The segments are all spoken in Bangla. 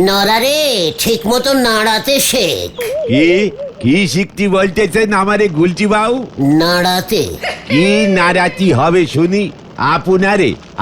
নড়ারে ঠিক মতো নাড়াতে শেখ। কি শিখতি বলতেছেন আমারে গুলটি বাবু? নাড়াতে। কি নাড়াতি হবে শুনি?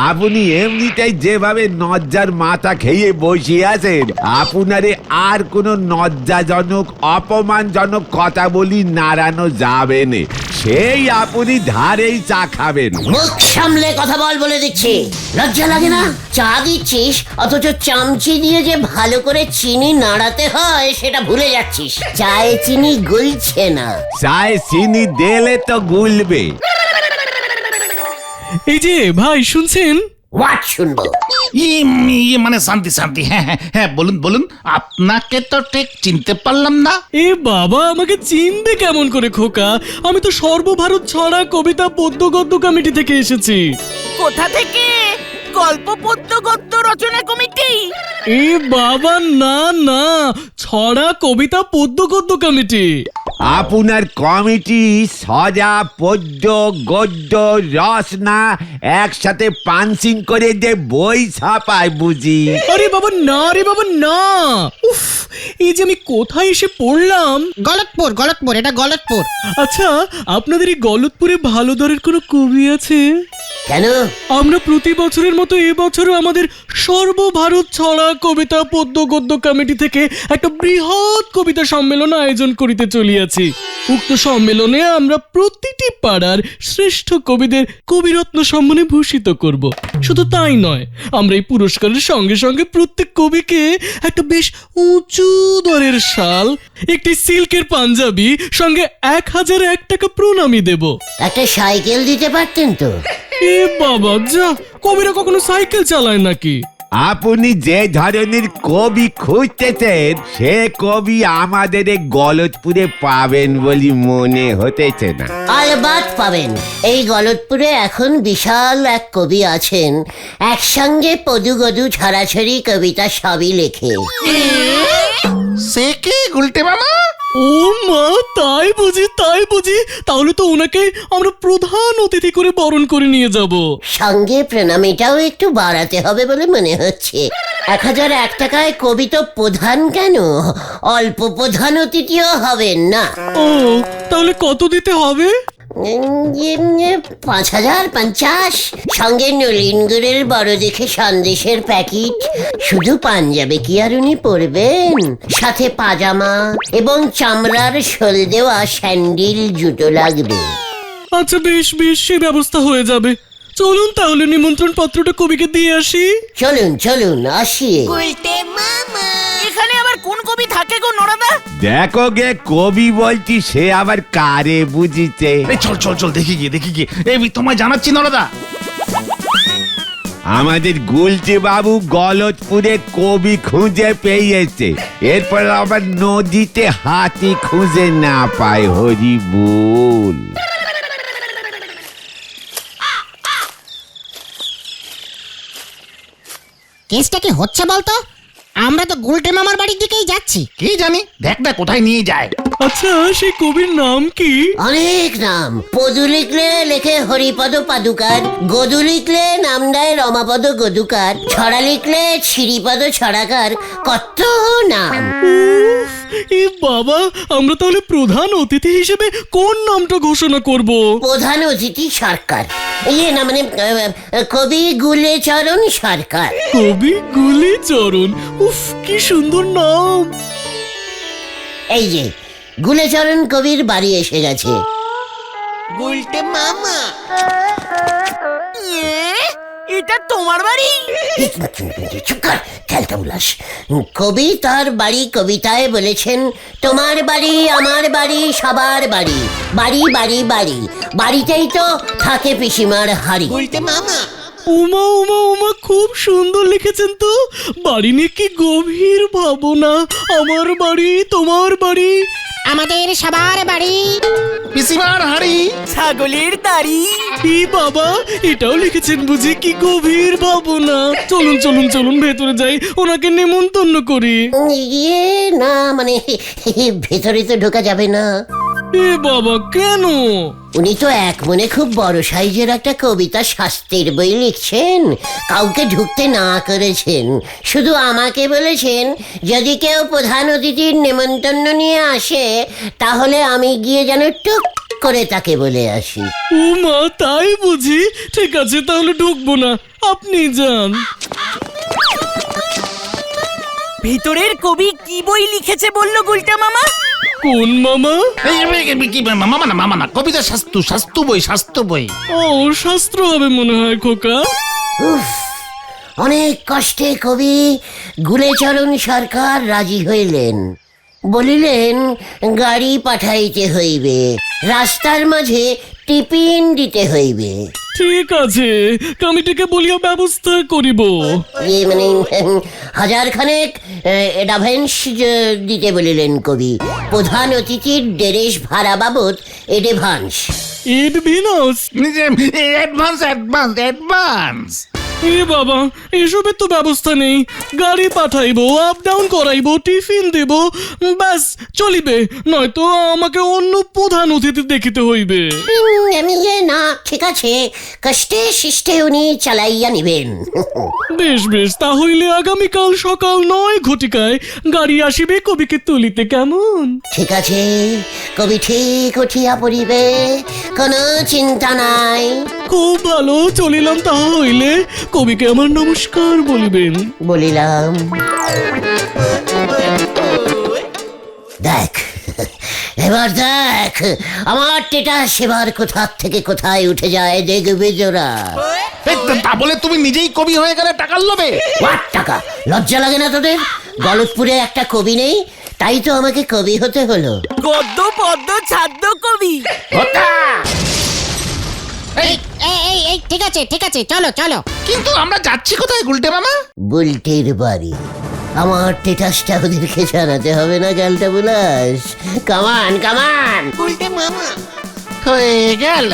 আপনি এমনিতেই যেভাবে নজ্জার মাথা খেয়ে বসে আছেন, আপনারে আর কোনো লজ্জাজনক অপমানজনক কথা বলি নাড়ানো যাবে না। সেই আপনি ধারেই চা খাবেন। মুখ সামলে কথা বল বলে দিচ্ছি। লজ্জা লাগে না? চা দিচ্ছিস অথচ চামচি দিয়ে যে ভালো করে চিনি নাড়াতে হয় সেটা ভুলে যাচ্ছিস। চায়ে চিনি গুলছে না। চায়ে চিনি দিলে তো গুলবে। এই যে ভাই শুনছেন? হোয়াট শুনবো? মানে শান্তি শান্তি। হ্যাঁ বলুন বলুন, আপনাকে তো ঠিক চিনতে পারলাম না। এ বাবা, আমাকে চিনবে কেমন করে খোকা? আমি তো সর্বভারত ছড়া কবিতা পদ্য গদ্য কমিটি থেকে এসেছি। কোথা থেকে? গল্প পদ্য গদ্য রচনা কমিটি? এ বাবা না না, ছড়া কবিতা পদ্য গদ্য কমিটি। আপনার কমিটি সজা পদ্য গদ্য রচনা একসাথে পাঞ্চিং করে যে বই ছাপায় বুঝি? আরে বাবা না, রে বাবা না। উফ, এই যে আমি কোথায় এসে পড়লাম। গলতপুর এটা গলতপুর। আচ্ছা, আপনাদের এই গলতপুরে ভালো দরের কোনো কবি আছে? কেন? আমরা প্রতি বছরের মতো এবছরও আমাদের সর্বভারত ছড়া কবিতা পদ্য গদ্য কমিটি থেকে একটা বৃহৎ কবিতা সম্মেলন আয়োজন করিতে চলিয়াছি। উক্ত সম্মেলনে আমরা প্রতিটি পাড়ার শ্রেষ্ঠ কবিদের কবিরত্ন সম্মানে ভূষিত করব। শুধু তাই নয়, আমরা এই পুরস্কারের সঙ্গে সঙ্গে প্রত্যেক কবিকে একটা বেশ উঁচু দরের শাল, একটি সিল্কের পাঞ্জাবি, সঙ্গে 1001 টাকা প্রণামী দেব। একটা সাইকেল দিতে পারতেন তো। এ বাবা, যা, কবিরা কখনো সাইকেল চালায় নাকি? আপনি যে ধরনের কবি খুঁজতেছেন সে কবি আমাদের এই গলতপুরে পাবেন বলে মনে হতেছে না। আলবাত পাবেন। এই গলতপুরে এখন বিশাল এক কবি আছেন, একসঙ্গে পদু গদু ছড়াছড়ি কবিতা সবই লেখে। সে কি গুলটে মামা? ও মা, তাই বুঝি তাই বুঝি। তাহলে তো ওনাকে আমরা প্রধান অতিথি করে বরণ করে নিয়ে যাব। সঙ্গে প্রণামীটাও একটু বাড়াতে হবে বলে মনে হচ্ছে। 1001 টাকায় কবি তো প্রধান কেন, অল্প প্রধান অতিথিও হবেন না। ও, তাহলে কত দিতে হবে? 5050। সঙ্গে নলিন গুড়ের বড় দেখে সন্দেশের প্যাকেট। শুধু পাঞ্জাবে কি আর উনি পরবেন, সাথে পাজামা এবং চামড়ার শোল দেওয়া স্যান্ডেল জুতো লাগবে। আচ্ছা বেশ বেশ, সে ব্যবস্থা হয়ে যাবে। চলুন তাহলে নিমন্ত্রণ পত্রটা কবিকে দিয়ে আসি। চলুন চলুন, আসি। এখানে আবার কোন কবি থাকে গো নরাদা? দেখো গে, কবি বলছি সে আবার কারে বুঝিছে। চল চল চল, দেখি গিয়ে এই তোমায় জানাচ্ছি নরদা। আমাদের গুলটি বাবু গলতপুরে কবি খুঁজে পেয়েছে। এরপর আবার নদীতে হাতি খুঁজে না পায়। হরি বল। কেসটা কি হচ্ছে বলতো? আমরা তো গুলটে মামার বাড়ির দিকেই যাচ্ছি। কি জানি, দেখ না কোথায় নিয়ে যায়। আচ্ছা, সেই কবির নাম কি? অনেক নাম। পদু লিখলে লেখে হরিপদ পাদুকার, গদু লিখলে নাম দেয় রমাপদ গদুকার, ছড়া লিখলে শ্রীপদ ছড়াকার, কত নাম। উফ, এ বাবা, আমরা তাহলে প্রধান অতিথি হিসেবে কোন নামটা ঘোষণা করব? প্রধান অতিথি সরকার, না মানে কবি গুলেচরণ সরকার। কবি গুলিচরণ? উফ, কি সুন্দর নাম। এই যে গুলেচরণ কবির বাড়ি এসে গেছে। এটা তোমার বাড়ি? চুপ কর, খেলতে উল্লাস। কবি তার বাড়ি কবিতায় বলেছেন, তোমার বাড়ি আমার বাড়ি সবার বাড়ি, বাড়ি বাড়ি বাড়ি, বাড়িতেই তো থাকে পিসিমার হাড়ি। উমা উমা উমা, খুব সুন্দর লিখেছেন তো। বাড়ি নিয়ে কি গভীর ভাবনা। আমার বাড়ি তোমার বাড়ি, আমাদের সবার বাড়ি, পিসিমার হাড়ি, ছাগলের দাড়ি। ই বাবা, এটাও লিখেছেন বুঝি? কি গভীর ভাবনা। চলুন চলুন চলুন, ভেতরে যাই, ওনাকে নেমন্তন্ন করি। ইয়ে না মানে ভেতরে তো ঢোকা যাবে না। এ বাবা, কেন? উনি তো এক মনে খুব বড় সাইজের একটা কবিতা শাস্ত্রের বই লিখছেন, কাউকে ঢুকতে না করেছেন, শুধু আমাকে বলেছেন যদি কেউ প্রধান অতিথির নেমন্তন্ন নিয়ে আসে তাহলে আমি গিয়ে যেন টুক করে তাকে বলে আসি। ও মা, তাই বুঝি? ঠিক আছে, তাহলে ঢুকবো না, আপনি যান। ভিতরের কবি কি বই লিখেছে বললো গুলটে মামা? কোন মামা? কি মামা না কবিতা শাস্তু বই। ও, শাস্ত্র হবে মনে হয় খোকা। উফ, অনেক কষ্টে কবি গুলেচরণ সরকার রাজি হইলেন, বলিলেন গাড়ি পাঠাইতে হইবে, রাস্তার মাঝে টিফিন দিতে হইবে। ঠিক আছে, কমিটিকে বলিয়া ব্যবস্থা করিব। মানে 1000 খানেক অ্যাডভান্স দিতে বলিলেন কবি, প্রধান অতিথির ডেরেশ ভাড়া বাবদ এডভান্স। এডভিনাস? অ্যাডভান্স। এ বাবা, এসবের তো ব্যবস্থা নেই। গাড়ি পাঠাইবো, আপ ডাউন করাইবো, টিফিন দেব, ব্যাস চলিবে। নয়তো আমাকে অন্য প্রধান অতিথি দেখিতে হইবে। আমি না, ঠিক আছে, কষ্টে শিষ্টে উনি চালাইয়া নিবেন। বেশ বেশ, তাহলে আগামীকাল সকাল 9 ঘটিকায় গাড়ি আসিবে কবিকে তুলিতে, কেমন? ঠিক আছে, কবি ঠিক উঠিয়া পড়িবে, কোনো চিন্তা নাই। খুব ভালো, চলিলাম তাহলে। কবিকে আমার নমস্কার বলিবেন। বলিলাম। দেখ, এবার দেখ আমার টেটা সেবার কোথা থেকে কোথায় উঠে যায়, দেখবে জোরা। তা বলে তুমি নিজেই কবি হয়ে গেলে টাকার লোভে? হোয়াট টাকা? লজ্জা লাগে না তোদের? গলতপুরে একটা কবি নেই, তাই তো আমাকে কবি হতে হলো। গদ্য পদ্য ছাদ্য কবি। এই ঠিক আছে, চলো। কিন্তু আমরা যাচ্ছি কোথায় গুলটে মামা? বুলটির বাড়ি। আমার টেটাসটা ওদেরকে জানাতে হবে না, গালটা বুলাস। কামান কামান। হয়ে গেল।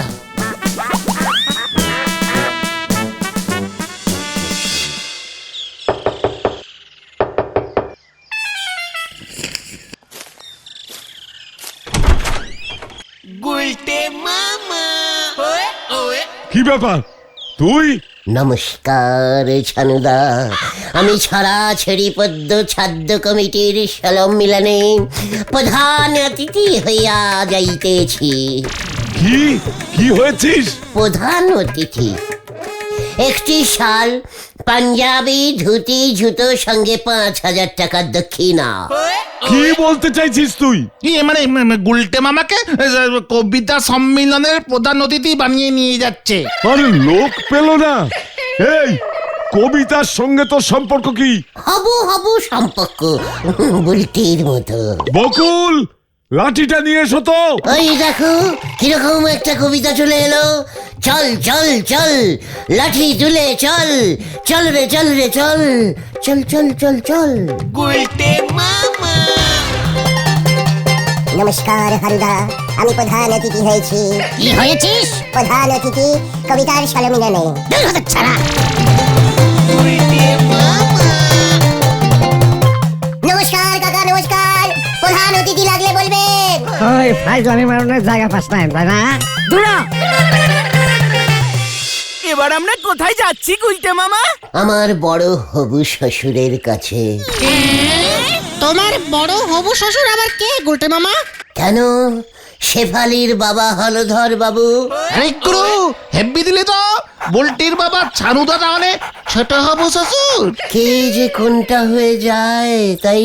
কি ব্যাপার তুই? নমস্কার ছানুদা, আমি ছড়াছড়ি পদ্য ছাদ্য কমিটির সম্মিলনে প্রধান অতিথি হইয়া যাইতেছি। কি হয়েছিস? প্রধান অতিথি, একটি শাল, পাঞ্জাবি ধুতি, জুতো, সঙ্গে 5000 টাকার দক্ষিণা। কি বলতে চাইছিস তুই? মানে গুলটে মামাকে কবিতা সম্মেলনের প্রধান অতিথি বানিয়ে নিয়ে যাচ্ছে। আরে লোক পেল না। এই কবিতার সঙ্গে তোর সম্পর্ক কি? হবু সম্পর্ক, বুলটির মতো। বকুল, লাঠিটা নিয়ে এসো তো। ওই দেখো কিরকম একটা কবিতা চলে এলো। চল চল চল, লাঠি তুলে চল, চল রে চল রে চল, চল চল চল চল। নমস্কার হারুদা, আমি প্রধান অতিথি হয়েছি। কি হয়েছিস? প্রধান অতিথি কবিতার সম্মেলনে। ছাড়া নমস্কার কাকা, নমস্কার। প্রধান অতিথি লাগলে বলবেন। ওই ফাইজলামি মারনের জায়গা পাস না, তাই না? দূরা। এবার আমরা কোথায় যাচ্ছি গুলটে মামা? আমার বড় হবু শ্বশুরের কাছে। তোমার বড় হবু শ্বশুর আবার কে গুলটে মামা? কেন, শেফালির বাবা হলধর বাবু। আরে গুরু, হেব্বি দিলে তো। বুলটির বাবা ছানুদা তাহলে ছোট হবু শ্বশুর। কে যে কোনটা হয়ে যায়, তাই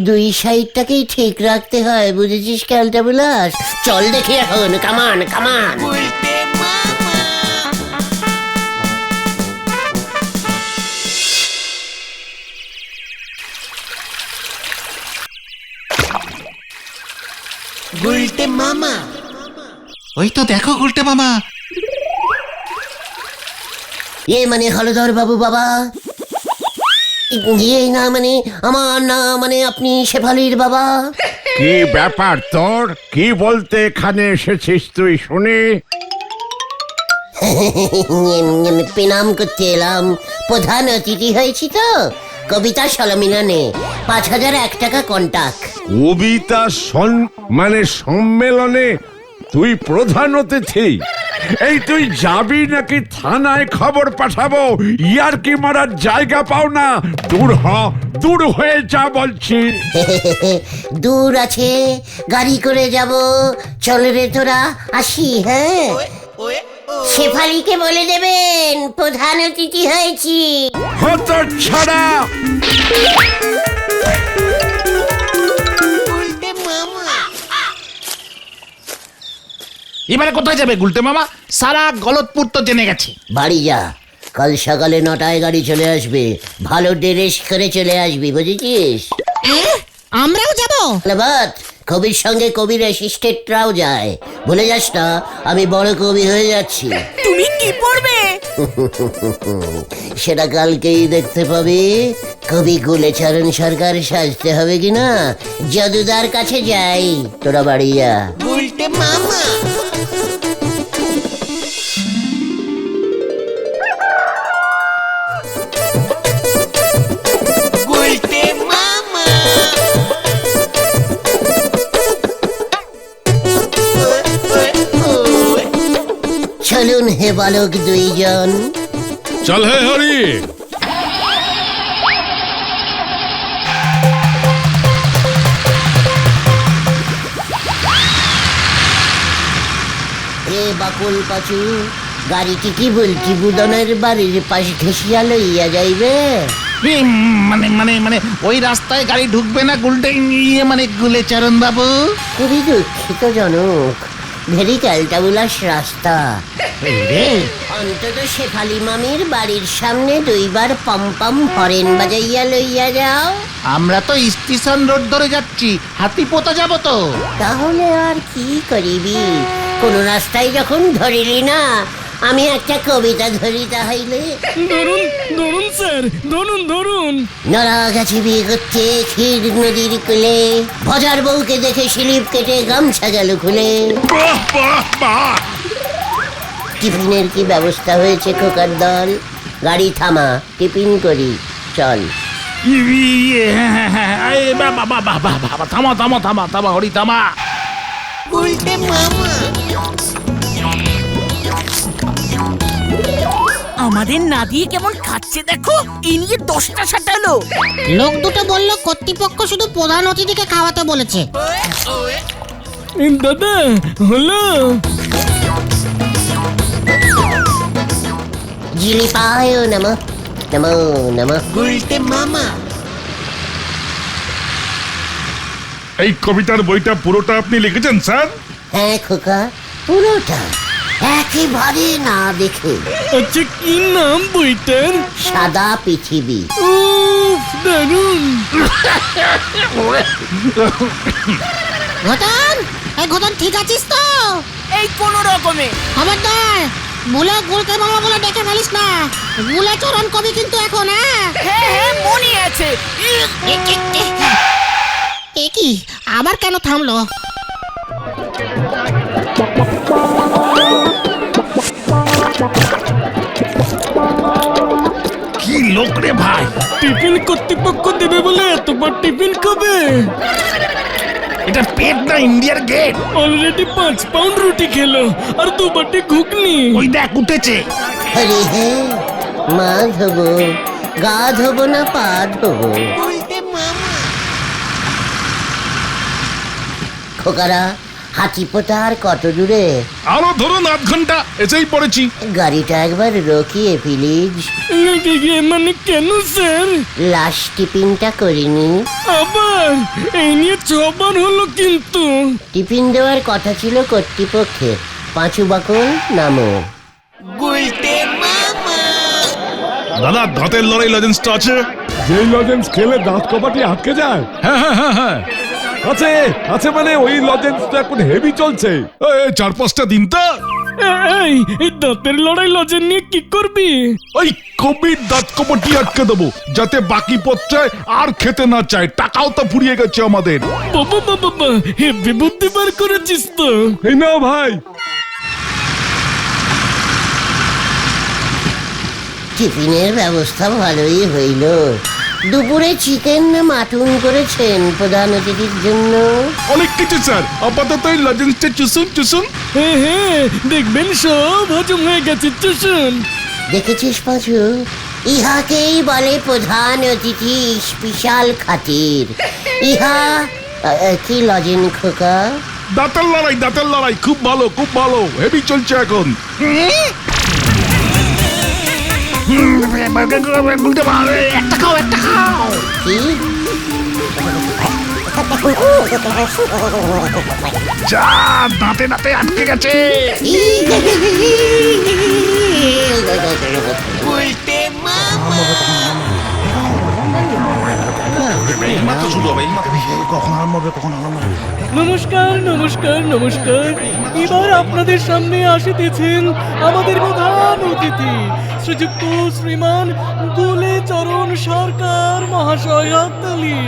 দুই সাইডটাকেই ঠিক রাখতে হয়, বুঝেছিস খেয়ালটা বুলাস? চল দেখি এখন, কামান কামান। ওই তো দেখো গুলটে মামা। মানে হলধর বাবু বাবা। না মানে আমার না, মানে আপনি শেফালির বাবা। কি ব্যাপার তোর? কি বলতে এখানে এসেছিস তুই শুনি? প্রণাম করতে এলাম, প্রধান অতিথি হয়েছি তো, কবিতা সলমিলনে 5,001 টাকা কন্টাক্ট। কবিতা মানে সম্মেলনে তুই প্রধান অতিথি? এই তুই যাবি নাকি থানায় খবর পাঠাবো? ইয়ার কি মারার জায়গা পাও না? দূর হয়ে যা বলছি। দূর আছে, গাড়ি করে যাব। চল রে তোরা, আসি। হ্যাঁ, শেফালিকে বলে দেবেন প্রধান অতিথি হয়েছি। হত ছাড়া এবারে কোথায় যাবে গুলটে মামা? সারা গলতপুর তো জেনে গেছে। বাড়ি যা, কাল সকালে 9টায় গাড়ি চলে আসবে। ভালো ড্রেস করে চলে আসবি, বুঝেছিস? আমরাও যাব? বাট কবির সঙ্গে কবির অ্যাসিস্ট্যান্টরাও যায়। ভুলে যাস না, আমি বড় কবি হয়ে যাচ্ছি। তুমি কি পড়বে? সেটা কালকেই দেখতে পাবি। কবি গুলেচরণ সরকার সাজতে হবে কিনা জাদুদার কাছে যাই। তোরা বাড়ি যা। চলুন হে বালক দুইজন। চল হে হরি। এ বাকুল পাচু, গাড়িটি কি বলছি বুদনের বাড়ির পাশ ঘেঁষিয়া লইয়া যাইবে? মানে মানে মানে ওই রাস্তায় গাড়ি ঢুকবে না গুলটে মানে গুলেচরণ বাবু? খুবই দুঃখিত জনক, ভেরি ক্যালটাবুলাস রাস্তা। অন্তত শেফালি মামির বাড়ির সামনে 2বার পম হরেন বাজাইয়া লইয়া যাও। আমরা তো স্টেশন রোড ধরে যাচ্ছি, হাতি পোতা যাব তো। তাহলে আর কি করিবি? কোন রাস্তায় যখন ধরিলি না, আমি একটা কবিতা ধরি তাহলে। ধরুন ধরুন স্যার, ধরুন। নরা গাছে বিয়ে করতে ক্ষীর নদীর কুলে, ভজার বউকে দেখে শিলিপ কেটে গামছা গেল খুলে। টিফিনের কি ব্যবস্থা হয়েছে খোকার দল? গাড়ি থামা, টিফিন করি, চল। থামা থামা থামা থামা হরি থামা। আমাদের না দিয়ে কেমন খাচ্ছে দেখো। এই নিয়ে 10টা সাটালো। লোক দুটো বলল কর্তৃপক্ষ শুধু প্রধান অতিথিকে খাওয়াতে বলেছে। দাদা হলো। জিলিপায় নমঃ নমো নমঃ। এই কবিতার বইটা পুরোটা আপনি লিখেছেন স্যার? হ্যাঁ খোকা, পুরোটা একেবারে না দেখে। আচ্ছা, কি নাম বইটার? সাদা পৃথিবী। উফ, দারুণ। ঘটন, এই ঘটন ঠিক আছিস তো? এই কোন রকমে। খবরদার ভুলে গুলকে মামা বলে ডেকে ফেলিস না। গুলেচরণ কবি কিন্তু এখন। হ্যাঁ মনে আছে। এ কি আবার কেন থামলো? কি লোক রে ভাই! টিফিন কর্তৃপক্ষ দেবে বলে এতবার টিফিন খাবে? এটা পেট না ইন্ডিয়ার গেট। অলরেডি 5 পাউন্ড রুটি খেলো আর 2 বাটি ঘুগনি। ওই দেখ উঠেছে। আরে হে, মা ধোবো, গা ধোবো না পা ধোবো? খোকারা, হাতি পোতা আর কত দূরে? আরো ধরুন 8 ঘন্টা, এসেই পড়েছি। গাড়িটা একবার রকিয়ে প্লিজ। মানে কেন স্যার? লাস্ট টিফিনটা করিনি। আবার এই নিয়ে 6 বার হলো কিন্তু। টিফিন দেওয়ার কথা ছিল কর্তৃপক্ষের। পাঁচু বাকল নামো। দাদা, দাঁতের লড়াই লজেন্সটা আছে? যে লজেন্স খেলে দাঁত কপাটি আটকে যায়? হ্যাঁ হ্যাঁ হ্যাঁ হ্যাঁ আছে আছে, মানে ওই লজেন্সটা এখন হেভি চলছে। 4-5টা দিন তো। এই দাঁতের লড়াই লজেন নিয়ে কি করবি? ওই কবির দাঁত কপটি আটকে দেবো, যাতে বাকি পত্রায় আর খেতে না চায়। টাকাও তো ফুরিয়ে গেছে আমাদের। বাবা হেভি বুদ্ধি বার করেছিস তো। এই নাও ভাই। টিফিনের ব্যবস্থা ভালোই হইল। দুপুরে চিকেন না মাটন করেছেন প্রধান অতিথির জন্য? অনেক কিছু স্যার, আপাতত এই লজেন্সটা চুষুন। হ্যাঁ হ্যাঁ, দেখবেন সব হজম হয়ে গেছে, চুষুন। দেখেছিস পাঁচু, ইহাকেই বলে প্রধান অতিথি স্পেশাল খাতির। ইহা কি লজেন খোকা? দাঁতের লড়াই খুব ভালো হেভি চলছে এখন। একটা খাও কি? যা দাঁতে আটকে গেছে। নমস্কার। এবার আপনাদের সামনে আসিতেছেন আমাদের প্রধান অতিথি শ্রীযুক্ত শ্রীমান গুলেচরণ সরকার মহাশয়। হাততালি।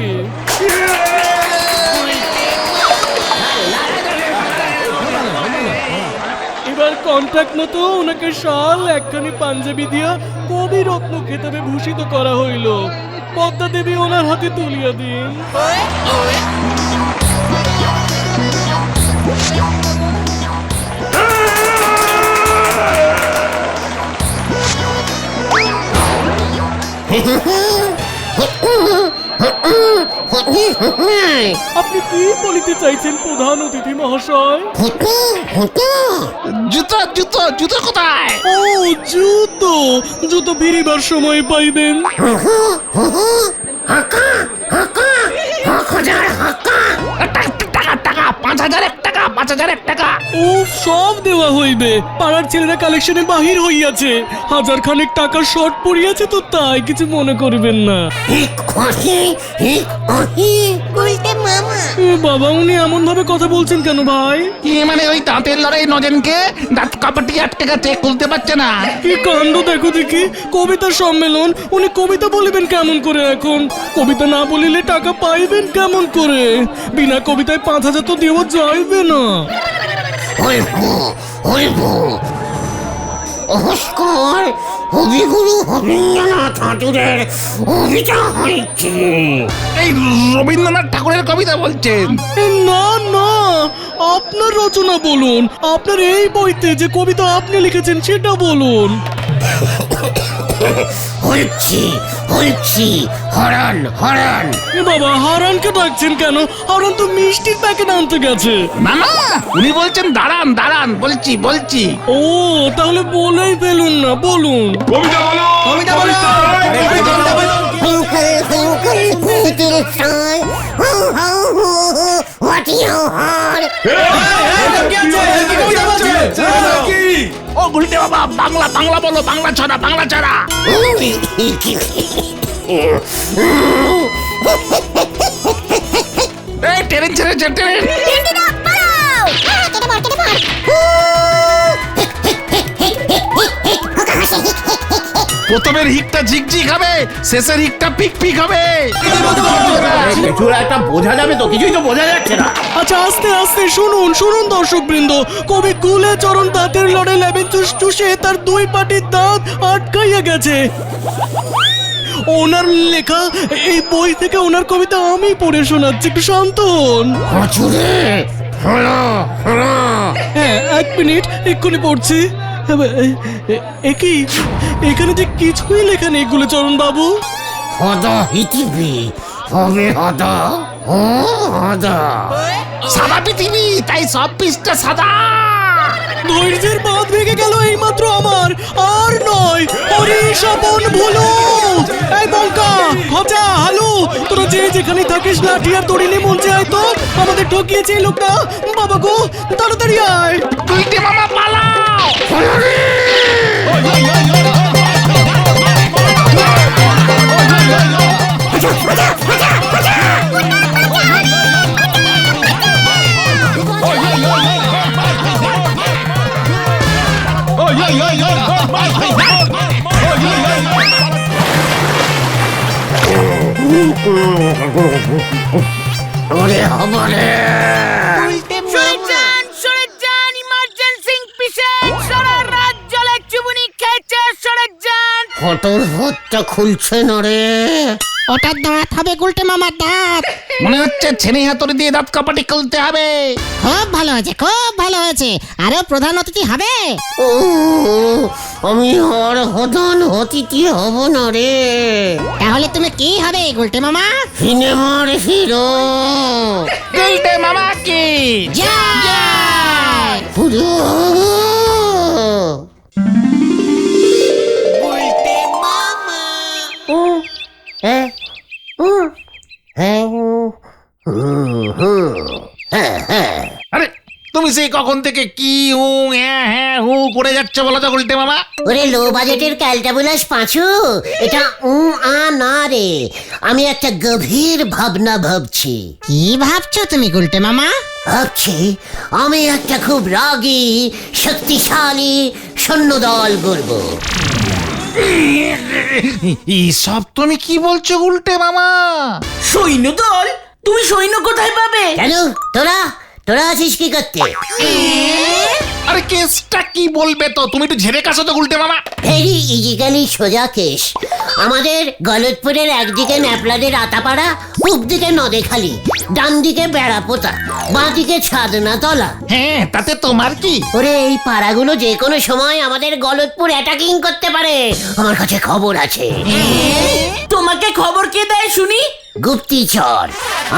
এবার কন্ট্রাক্ট মতো ওনাকে শাল একখানি পাঞ্জাবি দিয়া কবি রত্ন খেতাবে ভূষিত করা হইল। পদ্মা দেবী ওনার হাতে তুলিয়া দিন। আপনি কি বলিতে চাইছেন প্রধান অতিথি মহাশয়? জুতো কোথায়? ও জুতো ফিরিবার সময় পাইবেন। টাকা 5,000 টাকা। ও সব দেওয়া হইবে। পাড়ার ছেলেরা কালেকশনে বাহির হইয়াছে, 1,000 খানেক টাকা শর্ট পড়িয়াছে, তো তাই কিছু মনে করবেন না। বাবা, উনি এমন ভাবে কথা বলছেন কেন ভাই? মানে ওই দাঁতের লড়াই নজেনকে দাঁত কাপাটি আটকে গেছে, খুলতে পারছে না। কি কাণ্ড দেখো দেখি। কবিতা সম্মেলন, উনি কবিতা বলিবেন কেমন করে এখন? কবিতা না বলিলে টাকা পাইবেন কেমন করে? বিনা কবিতায় 5,000 তো দেওয়া যাইবে না। নমস্কার, কবিগুরু রবীন্দ্রনাথ ঠাকুরের কবিতা হয়েছে। এই রবীন্দ্রনাথ ঠাকুরের কবিতা বলছেন? না, আপনার রচনা বলুন। আপনার এই বইতে যে কবিতা আপনি লিখেছেন সেটা বলুন। হচ্ছে হরণ। এ বাবা, হারানকে ডাকছেন কেন? হারান তো মিষ্টির প্যাকেট আনতে গেছে। না, উনি বলছেন দাঁড়ান, বলছি। ও, তাহলে বলেই ফেলুন না, বলুন। কবিতা বলো। ও গুলটে বাবা, বাংলা বলো, বাংলা ছড়া। এই ট্রেন ছেড়েছে, ট্রেন। প্রথমের হিকটা ঝিকঝিক হবে, শেষের হিকটা পিক হবে। কিছু একটা বোঝা যাবে তো? কিছুই তো বোঝা যাচ্ছে না। আচ্ছা, আস্তে শুনুন দর্শক বৃন্দ। কবি গুলেচরণ দাঁতের লড়াই লেবেন চুষে তার 2 পাটির দাঁত আটকাইয়া গেছে। ওনার লেখা এই বই থেকে ওনার কবিতা আমি পড়ে শোনাচ্ছি, একটু শান্ত হন। হ্যাঁ, 1 মিনিট, এক্ষুনি পড়ছি। এখানে যে কিছুই লেখা নেই গুলেচরণ বাবু। সাদা পৃথিবী, তাই সব পৃষ্ঠা সাদা। ধৈর্যের বাঁধ ভেঙে গেল এইমাত্র আমার, আর নয়। হরিশপন ভুলো। এই বঙ্কা, খচা, হালু, তোরা যেখানে থাকিস লাঠি আর দড়ি নিয়ে মঞ্চে আয় তো। আমাদের ঠকিয়েছে এই লোকটা। বাবা গো, তাড়াতাড়ি আয়। তুইতে মামা পালাও। সরে যান, ইমার্জেন্সি পেশেন্ট, সারা রাত জলের চুবুনি খেয়েছে, সরে যান। ফটোর হত্যা খুলছে না রে। ওটার দাঁত হবে গুলটে মামার দাঁত। মনে হচ্ছে ছেনে হাতুড়ি দিয়ে দাঁত কাপাটি খুলতে হবে। খুব ভালো হয়েছে, খুব ভালো হয়েছে। আরো প্রধান অতিথি হবে। ও আমি আর হদন অতিথি হব না রে, তাহলে তুমি কি হবে গুলটে মামা? সিনেমার হিরো। গুলটে মামা কি জয়! পুরো হ্যাঁ হ্যাঁ হ্যাঁ। আরে তুমি সেই কখন থেকে কি হু হ্যাঁ হ্যাঁ হু করে যাচ্ছ বলো তো গুলটে মামা? ওরে লো বাজেটের ক্যালটাবুলাস পাঁচু, এটা না রে, আমি একটা গভীর ভাবনা ভাবছি। কি ভাবছো তুমি গুলটে মামা? ভাবছি আমি একটা খুব রাগী শক্তিশালী সৈন্যদল গড়ব। সব তুমি কি বলছো গুলটে মামা? সৈন্যদল? তুমি সৈন্য কোথায় পাবে? কেন তোরা তোরা আছিস কি করতে? আরে কেসটা কি বলবে তো, তুমি একটু ঝেড়ে কাছো তো গুলটে মামা। ভেরি ইজিক্যালি সোজা কেস। আমাদের গলতপুরের একদিকে ন্যাপলাদের আতাপাড়া, পূব দিকে নদেখালি, ডান দিকে বেড়াপোতা, বাঁ দিকে ছাদনা তলা। হ্যাঁ তাতে তোমার কি? ওরে এই পাড়াগুলো যে কোনো সময় আমাদের গলতপুর অ্যাটাকিং করতে পারে, আমার কাছে খবর আছে। তোমাকে খবর কে দেয় শুনি? গুপ্তিচর,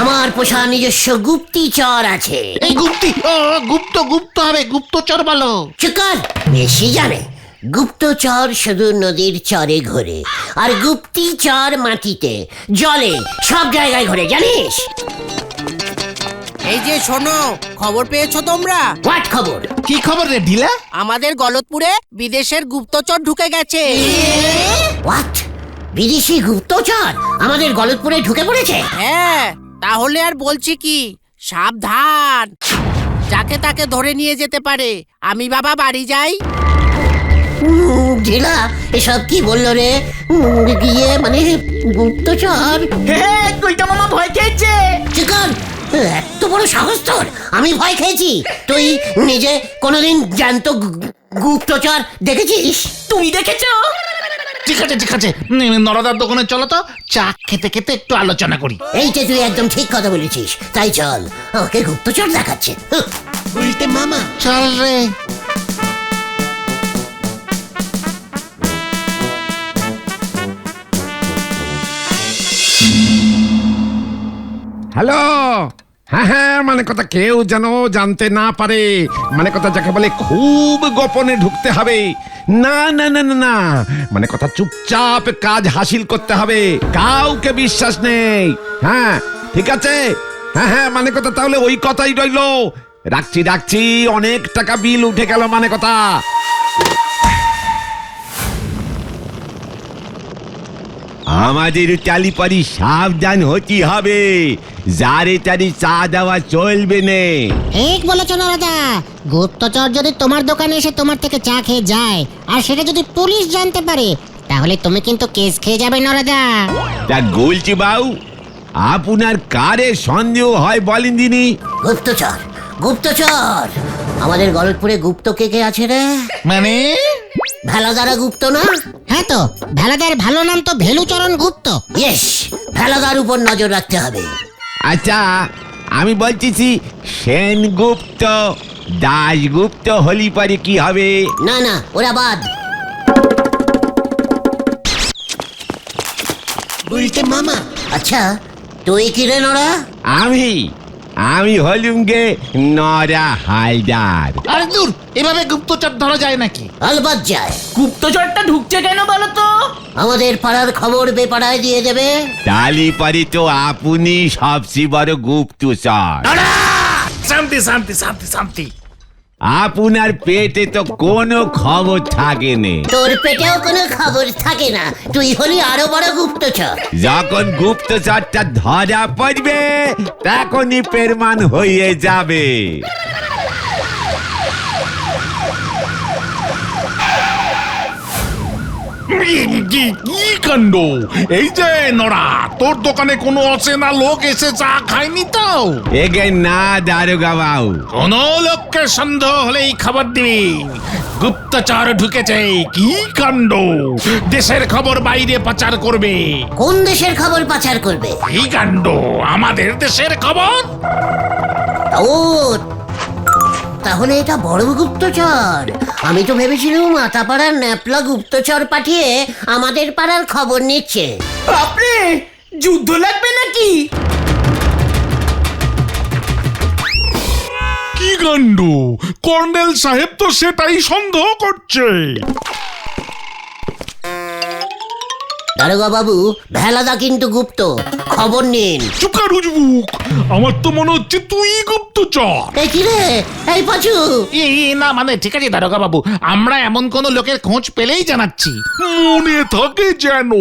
আমার পোষা নিজস্ব গুপ্তিচর আছে। এই গুপ্তি ও গুপ্ত গুপ্ত হবে, গুপ্তচর বলো। চুকার বেশি জানে। গুপ্তচর শুধু নদীর চরে ঘোরে, আর গুপ্তিচর মাটিতে, জলে, সব জায়গায় ঘোরে, জানিস? এই যে শোনো, খবর পেয়েছো তোমরা? হোয়াট খবর? কি খবর রে ঢিলা? আমাদের গলতপুরে বিদেশের গুপ্তচর ঢুকে গেছে। হোয়াট? বিদেশি গুপ্তচর আমাদের গলতপুরে ঢুকে পড়েছে? হ্যাঁ, তাহলে আর বলছি কি, সাবধান, যাকে তাকে ধরে নিয়ে যেতে পারে। আমি বাবা বাড়ি যাই। ঢিলা এসব কি বললো রে? গিয়ে মানে গুপ্তচর? হ্যাঁ, কইটা মামা ভয় খেয়েছে। চিকন, এত বড় সাহস তোর? আমি ভয় খেয়েছি? তুই নিজে কোনোদিন জ্যান্ত গুপ্তচর দেখেছিস? তুমি দেখেছো? ঠিক আছে ঠিক আছে, নরদার দোকানে চলো তো, চা খেতে খেতে একটু আলোচনা করি। এইটা তুই একদম ঠিক কথা বলেছিস। তাই চল, আমাকে গুপ্তচর দেখাচ্ছে। উল্টে মামা। চল রে। হ্যালো, হ্যাঁ হ্যাঁ, মানে কথা কেউ যেন জানতে না পারে, মানে কথা যাকে বলে খুব গোপনে ঢুকতে হবে। না না না না না, মানে কথা চুপচাপ কাজ হাসিল করতে হবে, কাউকে বিশ্বাস নেই। হ্যাঁ ঠিক আছে, হ্যাঁ হ্যাঁ, মানে কথা তাহলে ওই কথাই রইলো। রাখছি রাখছি, অনেক টাকা বিল উঠে গেল মানে কথা। আমাদের চালিপারি সাবধান হতে হবে, যারে তারে চা দেওয়া চলবে না। ঠিক বলেছো নরদা। গুপ্তচর যদি তোমার দোকানে এসে তোমার থেকে চা খেয়ে যায়, আর সেটা যদি পুলিশ জানতে পারে, তাহলে তুমি কিন্তু কেস খেয়ে যাবে নরদা। তা বলছি বাউ, আপনার কারে সন্দেহ হয় বলেন দিনি? গুপ্তচর, গুপ্তচর, আমাদের গলতপুরে গুপ্ত কে কে আছে রে? মানে ভেলাদারা গুপ্ত না? হ্যাঁ তো, ভেলাদার ভালো নাম তো ভেলুচরণ গুপ্ত। ইয়েস, ভেলাদার উপর নজর রাখতে হবে। আচ্ছা আমি বলতেছি, সেনগুপ্ত, দাশগুপ্ত হলি পারে কি হবে? না না, ওরা বাদ। উল্টে মামা। আচ্ছা তুই কি রে নড়া? আমি হলুম গে নরা হালদার। আরে দূর, এভাবে গুপ্তচর ধরা যায় নাকি? আলবাদ যায়। গুপ্তচরটা ঢুকছে কেন বলো তো? আমাদের পাড়ার খবর বেপাড়ায় দিয়ে দেবে। তালি পারে তো আপনি সবচেয়ে বড় গুপ্তচর। শান্তি শান্তি শান্তি শান্তি। আপনার পেটে তো কোনো খবর থাকে না। তোর পেটেও কোনো খবর থাকে না, তুই হলি আরো বড় গুপ্তচর। যখন গুপ্তচরটা ধরা পড়বে, তখনই প্রমাণ হয়ে যাবে। কি কাণ্ড! এই যে নড়া, তোর দোকানে কোনো অচেনা লোক এসে চা খায়নি তো? এগে না দারোগা বাবু, কোন লোককে সন্দেহ হলেই খবর দিবি। গুপ্তচর ঢুকেছে। কি কাণ্ড! দেশের খবর বাইরে পাচার করবে। কোন দেশের খবর পাচার করবে? কি কাণ্ড! আমাদের দেশের খবর। ও, তাহলে এটা বড় গুপ্তচর। আমি তো ভেবেছিলাম মাথাপাড়ার ন্যাপলা গুপ্তচর পাঠিয়ে আমাদের পাড়ার খবর নিচ্ছে। বাপরে, যুদ্ধ লাগবে নাকি? কি কাণ্ড! কর্নেল সাহেব তো সেটাই সন্দেহ করছে। দারোগা বাবু, ভেলাদা কিন্তু গুপ্ত, খবর নিন। চুকা রুজবুক, আমার তো মনে হচ্ছে তুই গুপ্তচর। এই কি রে, এই পাচু, না মানে ঠিক আছে দারোগা বাবু, আমরা এমন কোন লোকের খোঁজ পেলেই জানাচ্ছি। মনে থাকে যেন।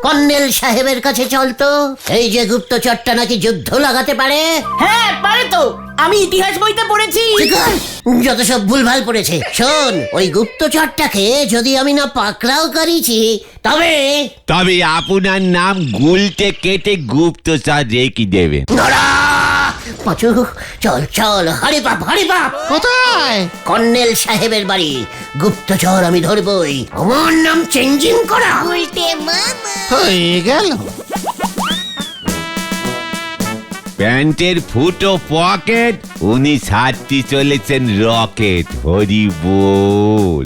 কর্নেল সাহেবের কাছে চলতো। এই যে গুপ্তচরটা নাকি যুদ্ধ লাগাতে পারে। হ্যাঁ পারে তো, আমি ইতিহাস বইতে পড়েছি। চিকন, যত সব ভুলভাল পড়েছে। শোন, ওই গুপ্তচরটাকে যদি আমি না পাকড়াও করেছি, তবে তবে আপনার নাম গুলটে কেটে গুপ্তচর রেখে দেবে। নড়া! পাচু, চল চল, হারি বাপ, হারি বাপ। কোথায়? কর্নেল সাহেবের বাড়ি। গুপ্তচর আমি ধরবই। আমার নাম চেঞ্জিং করা। হয়ে গেল। প্যান্টের ফুটো পকেট, উনি ছাড়তে চলেছেন রকেট। হরি বল।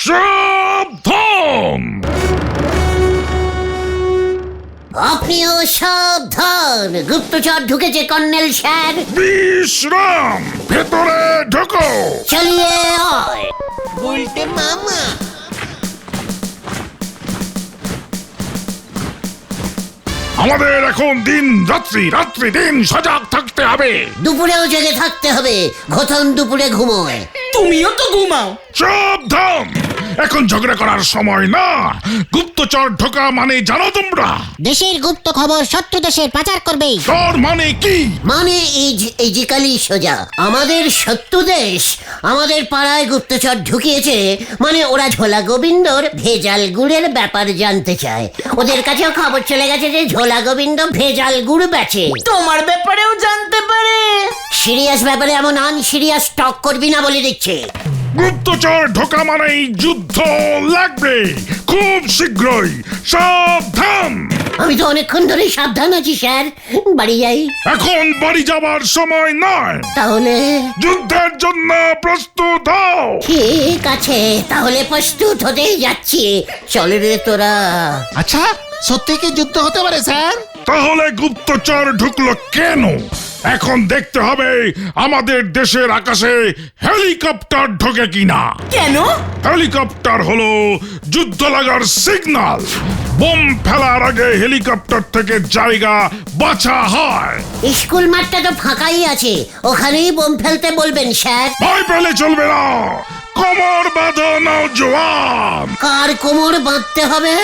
সাবধান! আপনিও সাবধান, গুপ্তচর ঢুকেছে কর্নেল স্যার। বিশ্রাম! ভেতরে ঢোকো। চালিয়ে আয়। আমাদের এখন দিন রাত্রি, রাত্রি দিন সজাগ থাকতে হবে। দুপুরেও জেগে থাকতে হবে। ঘটন দুপুরে ঘুমোয়। তুমিও তো ঘুমাও। সাবধান! এখন ঝগড়া করার সময় না। গুপ্তচর ঢোকা মানে জানো তোমরা? দেশের গুপ্ত খবর শত্রু দেশের পাচার করবে। তার মানে কি? মানে ইজিক্যালি সোজা। আমাদের শত্রু দেশ আমাদের পাড়ায় গুপ্তচর ঢুকিয়েছে, মানে ওরা ঝোলা গোবিন্দর ভেজাল গুড়ের ব্যাপার জানতে চায়। ওদের কাছেও খবর চলে গেছে যে ঝোলা গোবিন্দ ভেজাল গুড় বেচে। তোমার ব্যাপারেও জানতে পারে। সিরিয়াস ব্যাপারে এমন আনসিরিয়াস টক করবি না বলে দিচ্ছে। গুপ্তচর ঢোকা মানেই যুদ্ধ লাগবে, খুব শীঘ্রই। সাবধান! আমি তো অনেকক্ষণ ধরেই সাবধান আছি স্যার। বাড়ি যাই। এখন বাড়ি যাবার সময় নয়। তাহলে যুদ্ধের জন্য প্রস্তুত হও। ঠিক আছে, তাহলে প্রস্তুত হতেই যাচ্ছি। চল রে তোরা। আচ্ছা, সত্যি কি যুদ্ধ হতে পারে স্যার? তাহলে গুপ্তচর ঢুকলো কেন? এখন দেখতে হবে আমাদের দেশের আকাশে হেলিকপ্টার ঢোকে কিনা। কেন? হেলিকপ্টার হলো যুদ্ধ লাগার সিগন্যাল। বোম ফেলার আগে হেলিকপ্টার থেকে জায়গা বাছা হয়। স্কুল মাঠটা তো ফাঁকাই আছে, ওখানেই বোম ফেলতে বলবেন স্যার। ভয় পেলে চলবে না। কোমর বাঁধো নওজোয়ান। কার কোমর বাঁধতে হবে?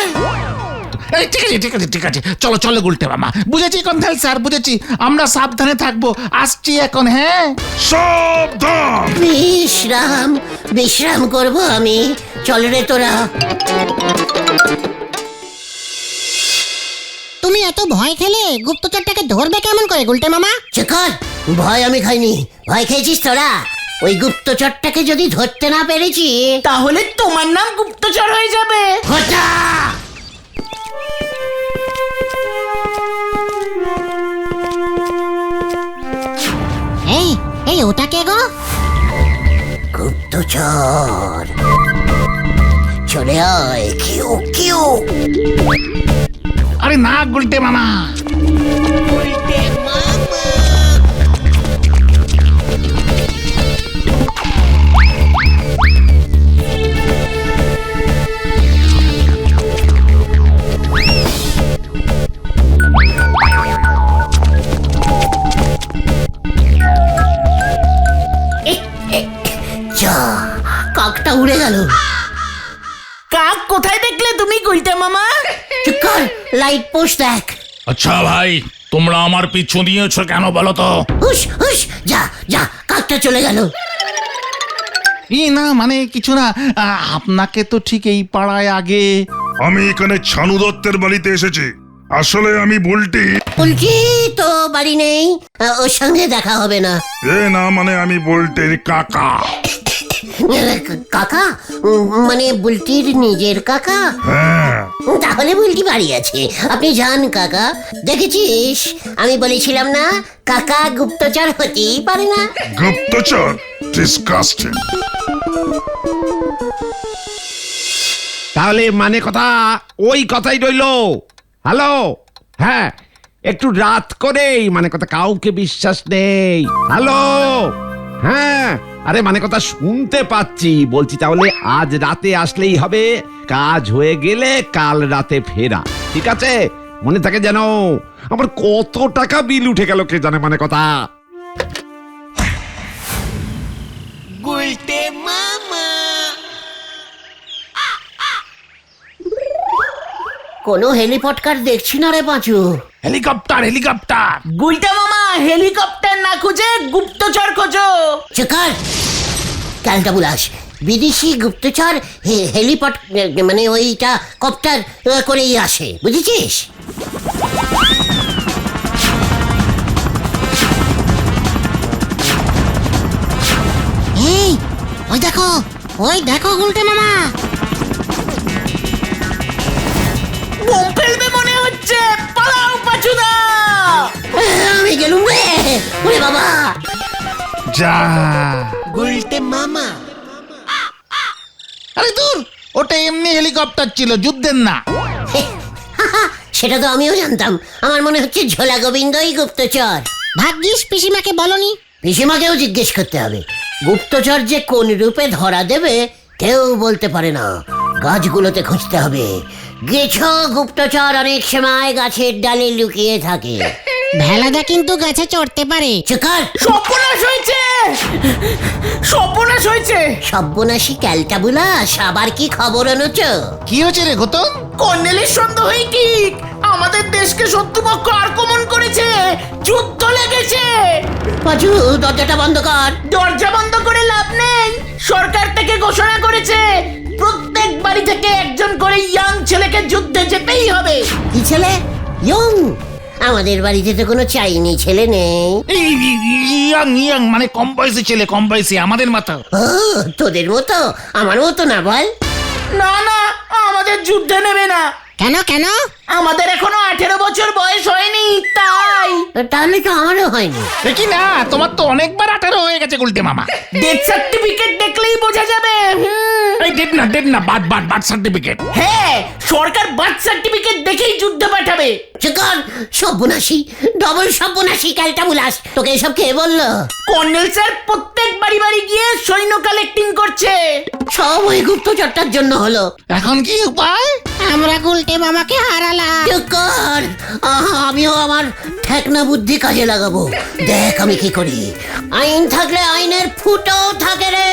এই ঠিক আছে ঠিক আছে ঠিক আছে, চলো চলো গুলটে মামা। বুঝেছি কন্থাল স্যার, বুঝেছি। আমরা সাবধানে থাকবো। আসছি এখন। হ্যাঁ, সাবধান। বিশ্রাম বিশ্রাম করব আমি। চল রে তোরা। তুমি এত ভয় খেলে গুপ্তচরটাকে ধরবে কেমন করে গুলটে মামা? চেকর, ভয় আমি খাইনি। ভয় খেয়েছিস তোরা। ওই গুপ্তচরটাকে যদি ধরতে না পেরেছি, তাহলে তোমার নাম গুপ্তচর হয়ে যাবে। হটা! এই এই ওটা কে গো? গুপ্তচর, চলে আয়। কিউ কিউ। আরে না গুলটে মামা। যা, কাকটা উড়ে গেল। কাক কোথায় দেখলে তুমি গুলটে মামা? চুপ কর, লাইট পোস্ট দেখ। আচ্ছা ভাই, তোমরা আমার পিছু নিয়েছো কেন বলো তো? হুস হুস, যা যা, কাকটা চলে গেল। না মানে কিছু না, আপনাকে তো ঠিক এই পাড়ায় আগে। আমি এখানে ছানু দত্তের বাড়িতে এসেছি। আসলে আমি বুলটি। বলছি তো বাড়ি নেই, ওর সঙ্গে দেখা হবে না। না মানে আমি বুলটির কাকা। কাকা? মানে বুলটির নিজের কাকা? হ্যাঁ। তাহলে বুলটি বাড়ি আছে, আপনি যান কাকা। দেখেছিস, আমি বলেছিলাম না কাকা গুপ্তচর হতেই পারে না। গুপ্তচর? ডিসকাস্টিং। তাহলে মানে কথা ওই কথাই রইলো। হ্যালো, হ্যাঁ, একটু রাত করেই মানে কথা, কাউকে বিশ্বাস নেই। হ্যালো, হ্যাঁ, আরে মানে কথা শুনতে পাচ্ছি, বলছি তাহলে আজ রাতে আসলেই হবে, কাজ হয়ে গেলে কাল রাতে ফেরা, ঠিক আছে? মনে থাকে যেন। আমার কত টাকা বিল উঠে গেল কে জানে মানে কথা। কোনো হেলিপটকার দেখছি না রে পাঁচু। Helicopter helicopter. গুলটে মামা, হেলিকপ্টার না খুঁজে গুপ্তচর খোঁজো। চেকার, ক্যালটা বুলাস, বিদেশি গুপ্তচর হেলিপট মানে ওইটা কপ্টার করেই আসে, বুঝেছিস? এই ওই দেখো গুলটে মামা। বোম ফেলবে মনে হচ্ছে, পালাও পাচুদা। আমি গেলুম রে, ওরে বাবা। যা গুলটে মামা। আরে দূর, ওটা এমনি হেলিকপ্টার ছিল, যুদ্ধের না। সেটা তো আমিও জানতাম, আমার মনে হচ্ছে ঝোলা গোবিন্দই গুপ্তচর। ভাগ্যিস পিসিমাকে বলনি। পিসিমাকেও জিজ্ঞেস করতে হবে। গুপ্তচর যে কোন রূপে ধরা দেবে কেউ বলতে পারে না, গাছগুলোতে খুঁজতে হবে। গেছো, গুপ্তচর অনেক সময় গাছের ডালে লুকিয়ে থাকে। ভেলাদা কিন্তু গাছে চড়তে পারে। চেকার, সর্বনাশ হয়েছে, সর্বনাশ হয়েছে। সব্যনাশী ক্যালটা বুলাস, আবার কি খবর এনেছ? কি হয়েছে রে গৌতম? কর্নেলের সন্দেহই ঠিক, আমাদের দেশকে শত্রুপক্ষ আক্রমণ করেছে, যুদ্ধ লেগেছে। পাঁচু, দরজাটা বন্ধ কর। দরজা বন্ধ করে লাভ নেই, সরকার থেকে ঘোষণা করেছে প্রত্যেক বাড়ি থেকে একজন করে ইয়াং ছেলেকে যুদ্ধে যেতেই হবে। কি ছেলে? ইয়ং? আমাদের বাড়িতে তো কোনো চাইনি ছেলে নেই। ইয়াং ইয়াং মানে কম বয়সী ছেলে, কম বয়সী, আমাদের মতো। ও, তোদের মতো? আমার মতো না বল। না না, আমাদের যুদ্ধে নেবে না। কেন কেন? আমাদের এখনো 18 বছর বয়স হয়নি, তাই। তাহলে তো আমারও হয়নি। দেখি না, তোমার তো অনেকবার 18 হয়ে গেছে গুলটে মামা। ডেথ সার্টিফিকেট দেখলেই বোঝা যাবে। এই ডেট না বার্থ সার্টিফিকেট। হ্যাঁ, সরকার বার্থ সার্টিফিকেট দেখেই যুদ্ধ পাঠাবে। চেকার, সব্যনাশী, ডবল সব্যনাশী ক্যালটা বুলাস, তোকে এসব কে বললো? কর্নেল স্যার প্রত্যেক বাড়ি বাড়ি গিয়ে সৈন্য কালেক্টিং করছে। সব ওই গুপ্তচরটার জন্য হলো। এখন কি উপায়? আমরা গুলটে মামাকে হারালাম। চেকার, আমিও আমার ঠেকনা বুদ্ধি কাজে লাগাবো। দেখ আমি কি করি। আইন থাকলে আইনের ফুটো থাকে রে।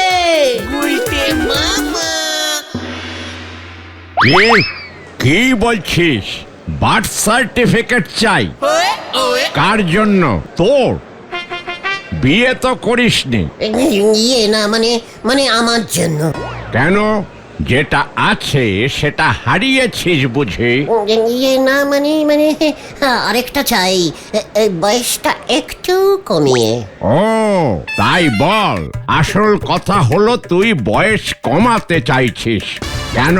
কি বলছিস? বার্থ সার্টিফিকেট চাই? কার জন্য? তোর? বিয়ে তো করিসনি। ইয়ে না মানে মানে আমার জন্য। কেন? যেটা আছে সেটা হারিয়েছিস বুঝি? ইয়ে না মানে মানে আরেকটা চাই, বয়সটা একটু কমিয়ে। ও তাই বল। আসল কথা হলো তুই বয়স কমাতে চাইছিস। কেন?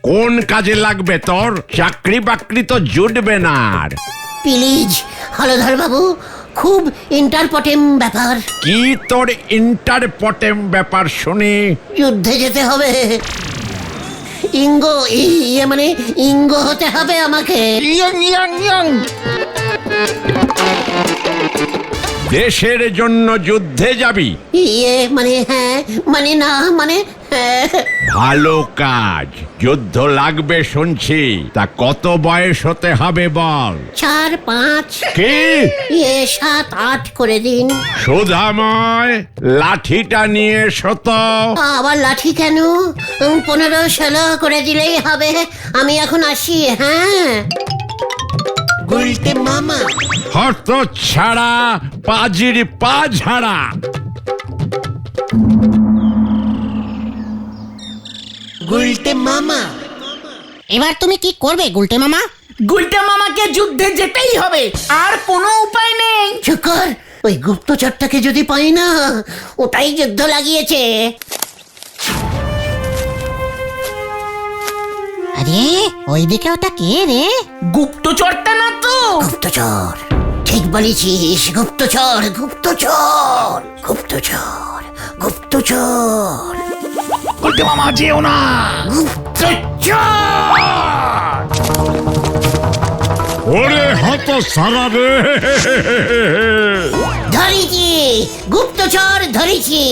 কোন কাজে লাগবে তোর? চাকরি বাকরি তো জুটবে না আর। প্লিজ হলধর বাবু, খুব ইন্টারপটেম ব্যাপার। কি তোর ইন্টারপটেম ব্যাপার শুনি? যুদ্ধে যেতে হবে। ইয়ে মানে ইঙ্গ হতে হবে আমাকে। ইয়াং দেশের জন্য যুদ্ধে যাবি? ইয়ে মানে হ্যাঁ, মানে না মানে হ্যাঁ। ভালো কাজ, যুদ্ধ লাগবে শুনছি। তা কত বয়স হতে হবে বল? 4, 5, কি? ইয়ে 7, 8 করে দিন। সুধাময়, লাঠিটা নিয়ে এসো তো। আবার লাঠি কেন? 15, 16 করে দিলেই হবে। আমি এখন আসি। হ্যাঁ, হত ছাড়া পাজির পা ঝাড়া। এবার তুমি কি করবে গুলটে মামা? গুলটা মামাকে যুদ্ধে যেতেই হবে, আর কোনো উপায় নেই। চুকর, ওই গুপ্তচরটাকে যদি পাই না, ওটাই যুদ্ধ লাগিয়েছে। আরে ওইদিকে ওটা কে রে? গুপ্তচরটা না তো? গুপ্তচর, ঠিক বলেছিস, গুপ্তচর গুপ্তচর গুপ্তচর গুপ্তচর গুলটে মামা যেও না। ওরে হত সারা রে, ধরেছি গুপ্তচর, ধরেছি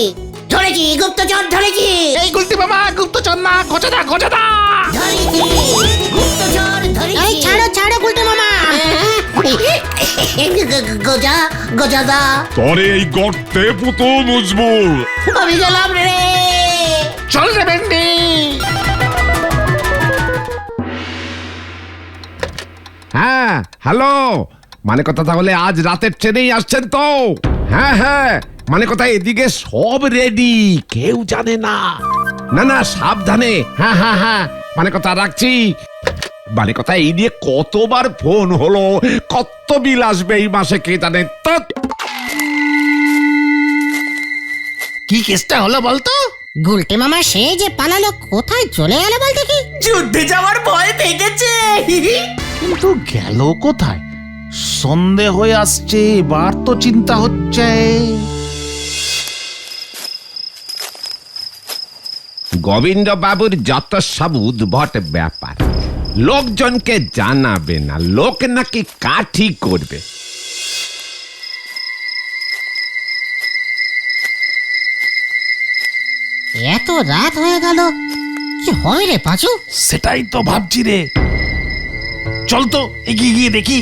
ধরেছি গুপ্তচর, ধরেছি এই গুলটে মামা গুপ্তচর না, গজাদা গজাদা। ধরেছি গুপ্তচর, এই ধরেছি। ছাড়ো ছাড়ো গুলটে মামা। গজা গজাদা, তোরে এই গর্তে পুতো মুজবো। আমি গেলাম রে। চল রে ভেন্ডি। হ্যাঁ হ্যালো, মানে কথা তাহলে আজ রাতের ট্রেনেই আসছেন তো? হ্যাঁ হ্যাঁ, মানে কথা এদিকে সব রেডি, কেউ জানে না। না না, সাবধানে। হ্যাঁ হ্যাঁ হ্যাঁ, মানে কথা রাখছি। মানে কথা এই নিয়ে কতবার ফোন হলো, কত বিল আসবে এই মাসে কে জানে। ধ্যাৎ। কি কেসটা হলো বলতো? গুলটে মামা সে যে পালালো, কোথায় চলে গেল বল দেখি? যুদ্ধে যাওয়ার ভয় পেয়েছে। কিন্তু গেল কোথায়? সন্ধে হয়ে আসছে, এবার তো চিন্তা হচ্ছে। গোবিন্দ বাবুর যত সব উদ্ভট ব্যাপার, লোকজনকে জানাবে না, লোক নাকি কাঠি করবে। এত রাত হয়ে গেল, কি হয় রে পাঁচু? সেটাই তো ভাবছি রে। চল তো এগিয়ে গিয়ে দেখি।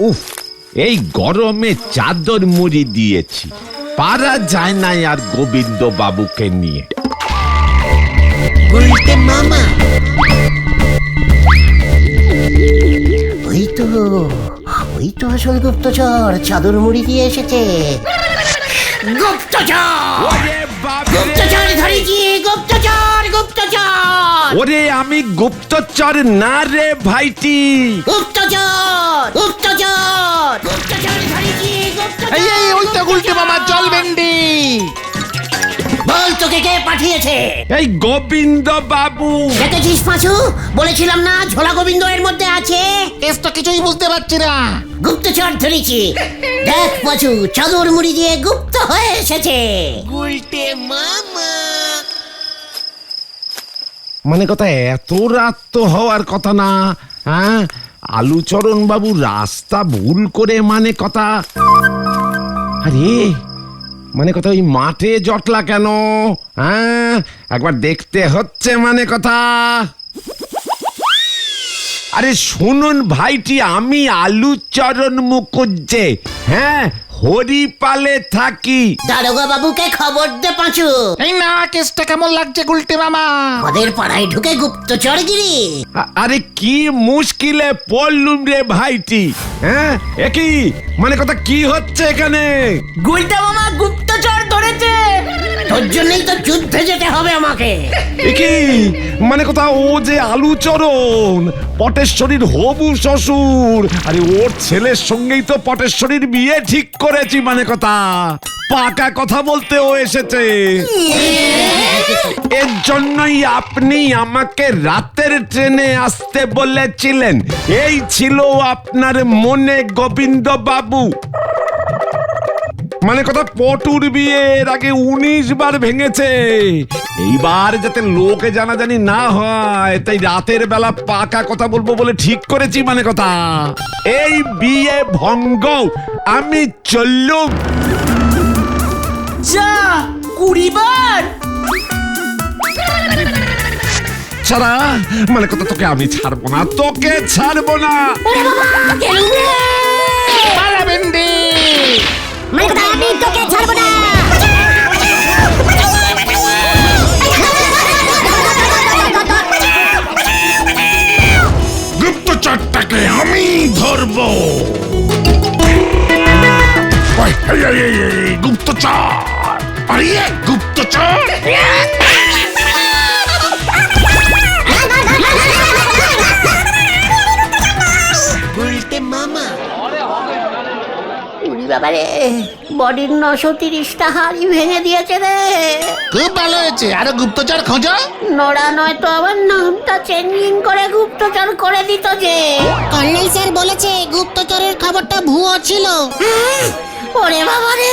উফ, এই গরমে চাদর মুড়ি দিয়েছি, পারা যায় না আর গোবিন্দ বাবুকে নিয়ে। মামা, ওই তো আসল গুপ্তচর, চাদর মুড়ি দিয়ে এসেছে। গুপ্তচর, ওরে বাপরে! গুপ্তচর ধরেছি, গুপ্তচর গুপ্তচর ওরে আমি গুপ্তচর না রে ভাইটি। গুপ্তচর গুপ্তচর গুপ্তচর ধরেছি, গুপ্তচর। এই এই ওই তো গুলটে মামা, চল ভেন্ডি। বল তোকে কে পাঠিয়েছে? এই গোবিন্দ বাবু। দেখেছিস পাঁচু, বলেছিলাম না ঝোলা গোবিন্দ এর মধ্যে আছে। কেস তো কিছুই বুঝতে পারছি না। গুপ্তচর ধরেছি। দেখ পাঁচু, চাদর মুড়ি দিয়ে গুপ্ত হয়ে এসেছে। মানে কথা এত রাত তো হওয়ার কথা না। হ্যাঁ, আলুচরণ বাবু রাস্তা ভুল করে মানে কথা। আরে মানে কথা ওই মাঠে জটলা কেন? হ্যাঁ, একবার দেখতে হচ্ছে মানে কথা। আরে শুনুন ভাইটি, আমি আলুচরণ মুখুজ্জে, হ্যাঁ, হরিপালে থাকি। দারোগা বাবুকে খবর দে পাঁচু। এই না, কেসটা কেমন লাগছে গুলটে মামা? ওদের পাড়ায় ঢুকে গুপ্তচরগিরি। আরে কি মুশকিলে পড়লুম রে ভাইটি। হ্যাঁ, একই মানে কথা কি হচ্ছে এখানে? গুলটা মামা গুপ্তচর ধরেছে। তোর জন্যই তো যুদ্ধে যেতে হবে আমাকে। একই মানে কথা, ও যে আলুচরণ, পটেশ্বরীর হবু শ্বশুর। আরে ওর ছেলের সঙ্গেই তো পটেশ্বরীর বিয়ে ঠিক করেছি মানে কথা। পাকা কথা বলতে ও এসেছে। এর জন্যই আপনি আমাকে রাতের ট্রেনে আসতে বলেছিলেন, এই ছিল আপনার মনে গোবিন্দ বাবু। মানে কথা, পটুর বিয়ের আগে 19 বার ভেঙেছে। এইবার যাতে লোকে জানাজানি না হয়, তাই রাতের বেলা পাকা কথা বলবো বলে ঠিক করেছি মানে কথা। এই বিয়ে ভঙ্গ, আমি চললুম। যা 20 বার। ছাড়া মানে কথা, তোকে আমি ছাড়বো না, তোকে ছাড়বো না। ওরে বাবা, গেলুম রে। পালাবেন রে। মানিকদা আমি তোকে ছাড়বো না। গুপ্তচরটাকে আমি ধরবো। ওই, এই, গুপ্তচর, আরে গুপ্তচর। বাবারে, বডির 930টা হাড়ি ভেঙে দিয়েছে রে। খুব ভালো হয়েছে, আরো গুপ্তচর খোঁজো। নোরা নয় তো আমার নামটা চেঞ্জিং করে গুপ্তচর করে দিত যে। কর্নেল স্যার বলেছে গুপ্তচরের খবরটা ভুয়ো ছিল। ওরে বাবারে,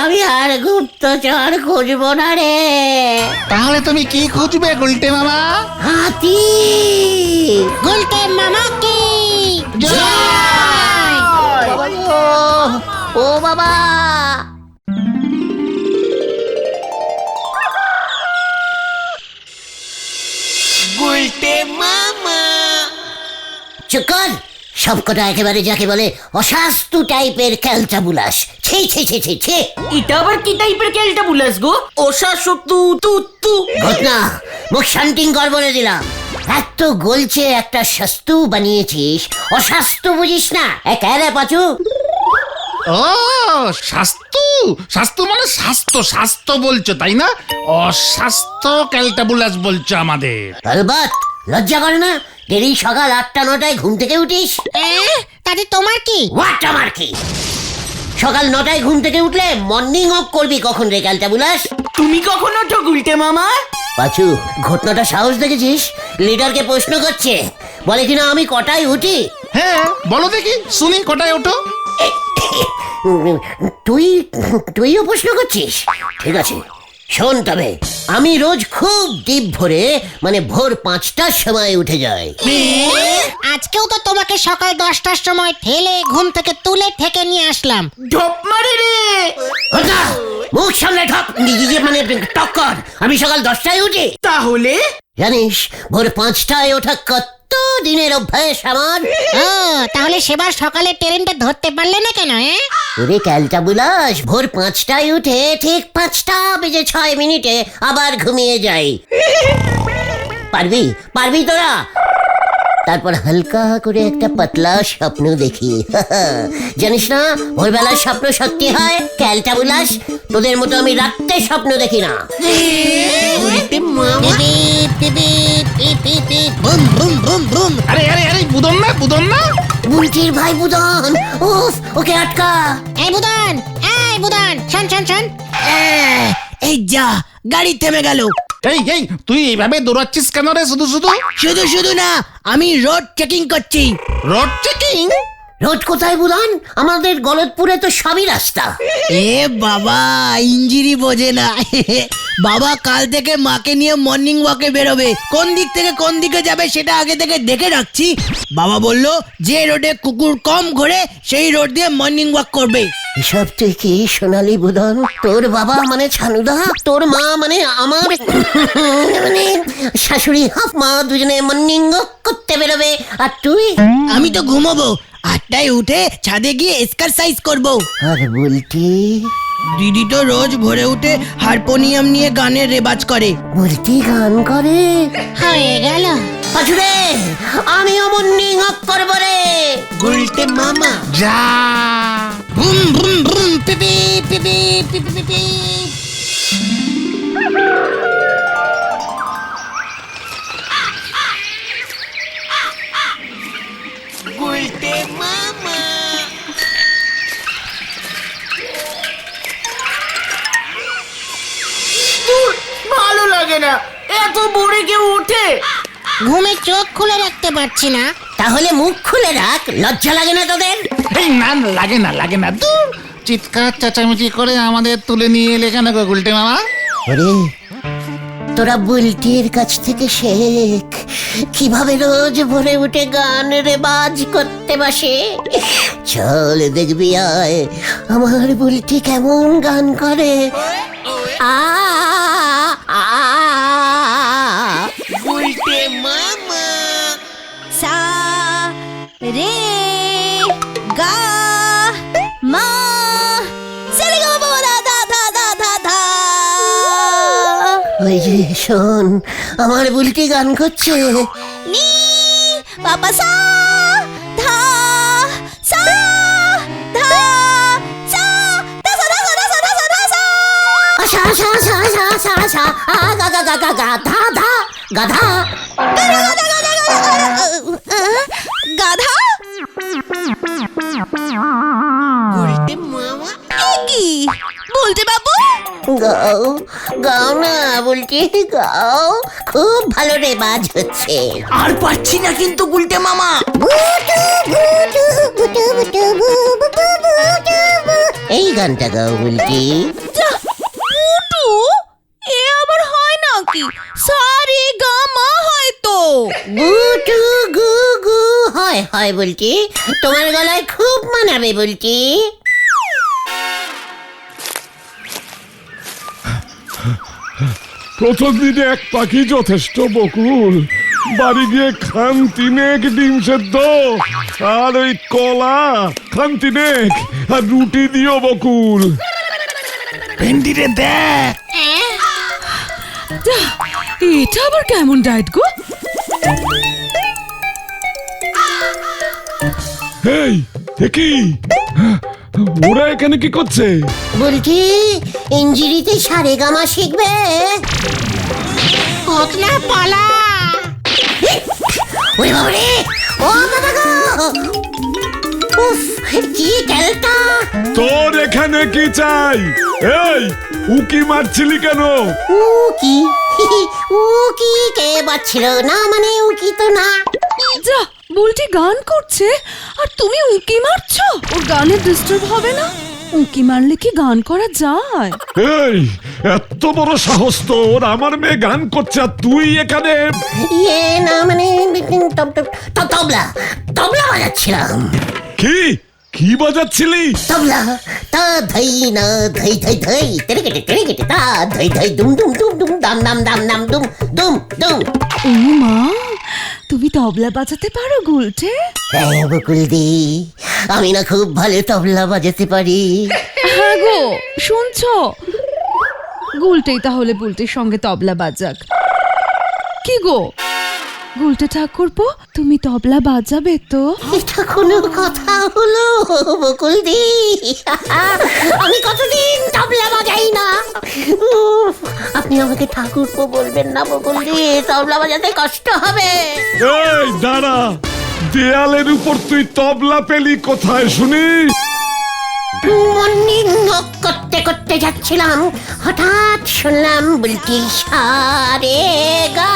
আমি আর গুপ্তচর খুঁজবো না রে। তাহলে তুমি কি খুঁজবে গুলটে মামা? হাতি। গুলটে মামা কি বাবা গো, ও বাবা। চুকর, সবকটা একেবারে যাকে বলে অশাস্তু টাইপের ক্যালটা বুলাস। ছি ছি ছি ছি ছি। এটা আবার কি টাইপের ক্যালটা বুলাস গো? ওষা সতু তু তু। ঘটনা, মুখ শান্তিং কর বলে দিলাম। এত গলছে একটা সস্তু বানিয়েছিস, অশাস্তু বুঝিস না? একেবারে পাচু। ও স্বাস্থ্য, স্বাস্থ্য মানে স্বাস্থ্য, স্বাস্থ্য বলছো তাই না? অস্বাস্থ্য ক্যালটাবুলাস বলছো আমাদের। আলবাত, লজ্জা করে না? ডেলি সকাল 8টা-9টায় ঘুম থেকে উঠিস। তাতে তোমার কি? হোয়াট আমার কি? সকাল 9টায় ঘুম থেকে উঠলে মর্নিং ওয়াক করবি কখন রে ক্যালটা বুলাস? তুমি কখন ওঠো গুলটে মামা? পাচু, ঘটনাটা সাহস দেখেছিস? লিডারকে প্রশ্ন করছে, বলে কিনা আমি কটায় উঠি। হ্যাঁ বলো দেখি শুনি, কটায় ওঠো? তুইও প্রশ্ন করছিস? ঠিক আছে, শোন তবে। আমি রোজ খুব ডিপ ভোরে, মানে ভোর 5টার সময় উঠে যাই। আজকেও তো তোমাকে সকাল 10টার সময় ঠেলে ঘুম থেকে তুলে ঠেকে নিয়ে আসলাম। ঢপ মারে রে। কথা, মুখ সামনে ঠক, মানে টক্কর। আমি সকাল 10টায় উঠি। তাহলে জানিস ভোর 5টায় ওঠা কত দিনের অভ্যাস আমার। ও, তাহলে সেবার সকালে ট্রেনটা ধরতে পারলে না কেন? ওরে ক্যালটা বুলাস, ভোর 5টায় উঠে ঠিক 5টা বেজে 6 মিনিটে আবার ঘুমিয়ে যাই। পারবি তোরা? তারপর হালকা করে একটা পাতলা স্বপ্ন দেখি। জানিস না ভোরবেলার স্বপ্ন সত্যি হয়? ক্যালটা বুলাস, তোদের মতো আমি রাত্রে স্বপ্ন দেখি না। আরে আরে আরে, বুদন না, বুদন না। বুলটির ভাই বুদন, উফ, ওকে আটকা। এই বুদন, এই বুদন, শোন শোন শোন। এই যা, গাড়ি থেমে গেল। এই তুই এইভাবে দৌড়াচ্ছিস কেন রে শুধু শুধু? শুধু না, আমি রোড চেকিং করছি। Road checking? রোড কোথায় বুদন? আমাদের গলতপুরে তো সবই রাস্তা। এ বাবা, ইঞ্জিরি বোঝে না। বাবা কাল থেকে মাকে নিয়ে মর্নিং ওয়াকে বেরোবে। কোন দিক থেকে কোন দিকে যাবে সেটা আগে থেকে দেখে রাখছি। বাবা বলল যে রোডে কুকুর কম ঘোরে সেই রোড দিয়ে মর্নিং ওয়াক করবে। এসব তুই কি সোনালি বুদন? তোর বাবা মানে ছানুদা, তোর মা মানে আমার মানে শাশুড়ি হাফ মা, দুজনে মর্নিং ওয়াক করতে বেরোবে। আর তুই? আমি তো ঘুমোবো, 8টায় উঠে ছাদে গিয়ে এক্সারসাইজ করব। আর বলতি? দিদি তো রোজ ভোরে উঠে হারমোনিয়াম নিয়ে গানের রেওয়াজ করে। বলতি গান করে? হয়ে গেল। পাছুরে, আমিও মর্নিং ওয়াক করবো রে। গুলটে মামা যা। বুম বুম বুম, পিপি পিপি পিপি পিপি। গুলটে মামা। ভালো লাগে না, এত ভোরে কেউ ওঠে? ঘুমে চোখ খুলে রাখতে পারছি না। তাহলে মুখ খুলে রাখ, লজ্জা লাগে না তোদের? এই না, লাগে না দূর। চিৎকার চেঁচামেচি করে আমাদের তুলে নিয়ে এলে কেন গো গুলটে মামা? ওরে, তোরা বুলটির কাছ থেকে শেখ কিভাবে রোজ ভোরে উঠে গান রেওয়াজ করতে বসে। চল দেখবি আয়, আমার বুলটি কেমন গান করে। আ আ গুলটে মামা। সা রে গা ওই যে শোন, আমার বুলটি গান করছে। নি বাবা সা ধা সা ধা সা ধা সা ধা সা ধা সা ধা সা আশা আশা আশা আশা আশা আশা গা গা গা গা গা ধা ধা গাধা। গাধা বুলটি মামা কি বলতে বাবু গাও গাও না বুলটি গাও, খুব ভালো রেবাজ হচ্ছে। আর পারছি না কিন্তু গুলটে মামা। এই গানটা গাও বুলটি। মুটু এ আবার হয় নাকি? সারে গা মা হয় তো। গুটু গু গু হয় হয় বুলটি, তোমার গলায় খুব মানাবে বুলটি। প্রথম দিনে এক পাখি যথেষ্ট বকুল, বাড়ি গিয়ে খান তিনেক ডিম সেদ্ধ আর ওই কলা খান তিনেক, আর রুটি দিও বকুল। ভেন্ডি রে দেখ, এটা আবার কেমন ডায়েট গো? এই কি ওরা এখানে কি করছে? বুলটি ইঞ্জিরিতে সারে গামা শিখবে। কোকলা পালা। ওরে বাবারে, ও বাবা গো, উফ কি ক্যালটা। তোর এখানে কি চাই? এই উকি মারছিলি কেন? উকি উকি কে বাচ্ছিল না, মানে উকি তো না। যা, বুলটি গান করছে আর তুমি উঁকি মারছো। ওর গানে ডিস্টার্ব হবে না? উঁকি মারলে কি গান করা যায়? এই এত বড় সাহস তোর, আমার মেয়ে গান করছে আর তুই এখানে? ইয়ে না মানে তবলা তবলা বাজাচ্ছিলাম। কি কি বাজাচ্ছিলি? তবলা তা ধই না ধই ধই ধই তেরে কেটে তা ধই ধই দুম দুম দুম দুম দাম দাম দাম দাম দুম দুম দুম। ও মা, তুমি তবলা বাজাতে পারো গুলটে? হ্যাঁ বকুলদি, আমি না খুব ভালো তবলা বাজাতে পারি। হ্যাঁ গো, শুনছো? গুলটেই তাহলে বুলটির সঙ্গে তবলা বাজাক। কি গো গুলটে ঠাকুরপো, তুমি তবলা বাজাবে তো? এটা কোনো কথা হলো বকুলদি? আমি কতদিন তবলা বাজাই না। উফ, আপনি আমাকে ঠাকুরপো বলবেন না বকুলদি, তবলা বাজাতে কষ্ট হবে। এই দাঁড়া, দেয়ালের উপর তুই তবলা পেলি কোথায় শুনি? মর্নিং ওয়াক করতে করতে যাচ্ছিলাম, হঠাৎ শুনলাম বুলটি সারে গা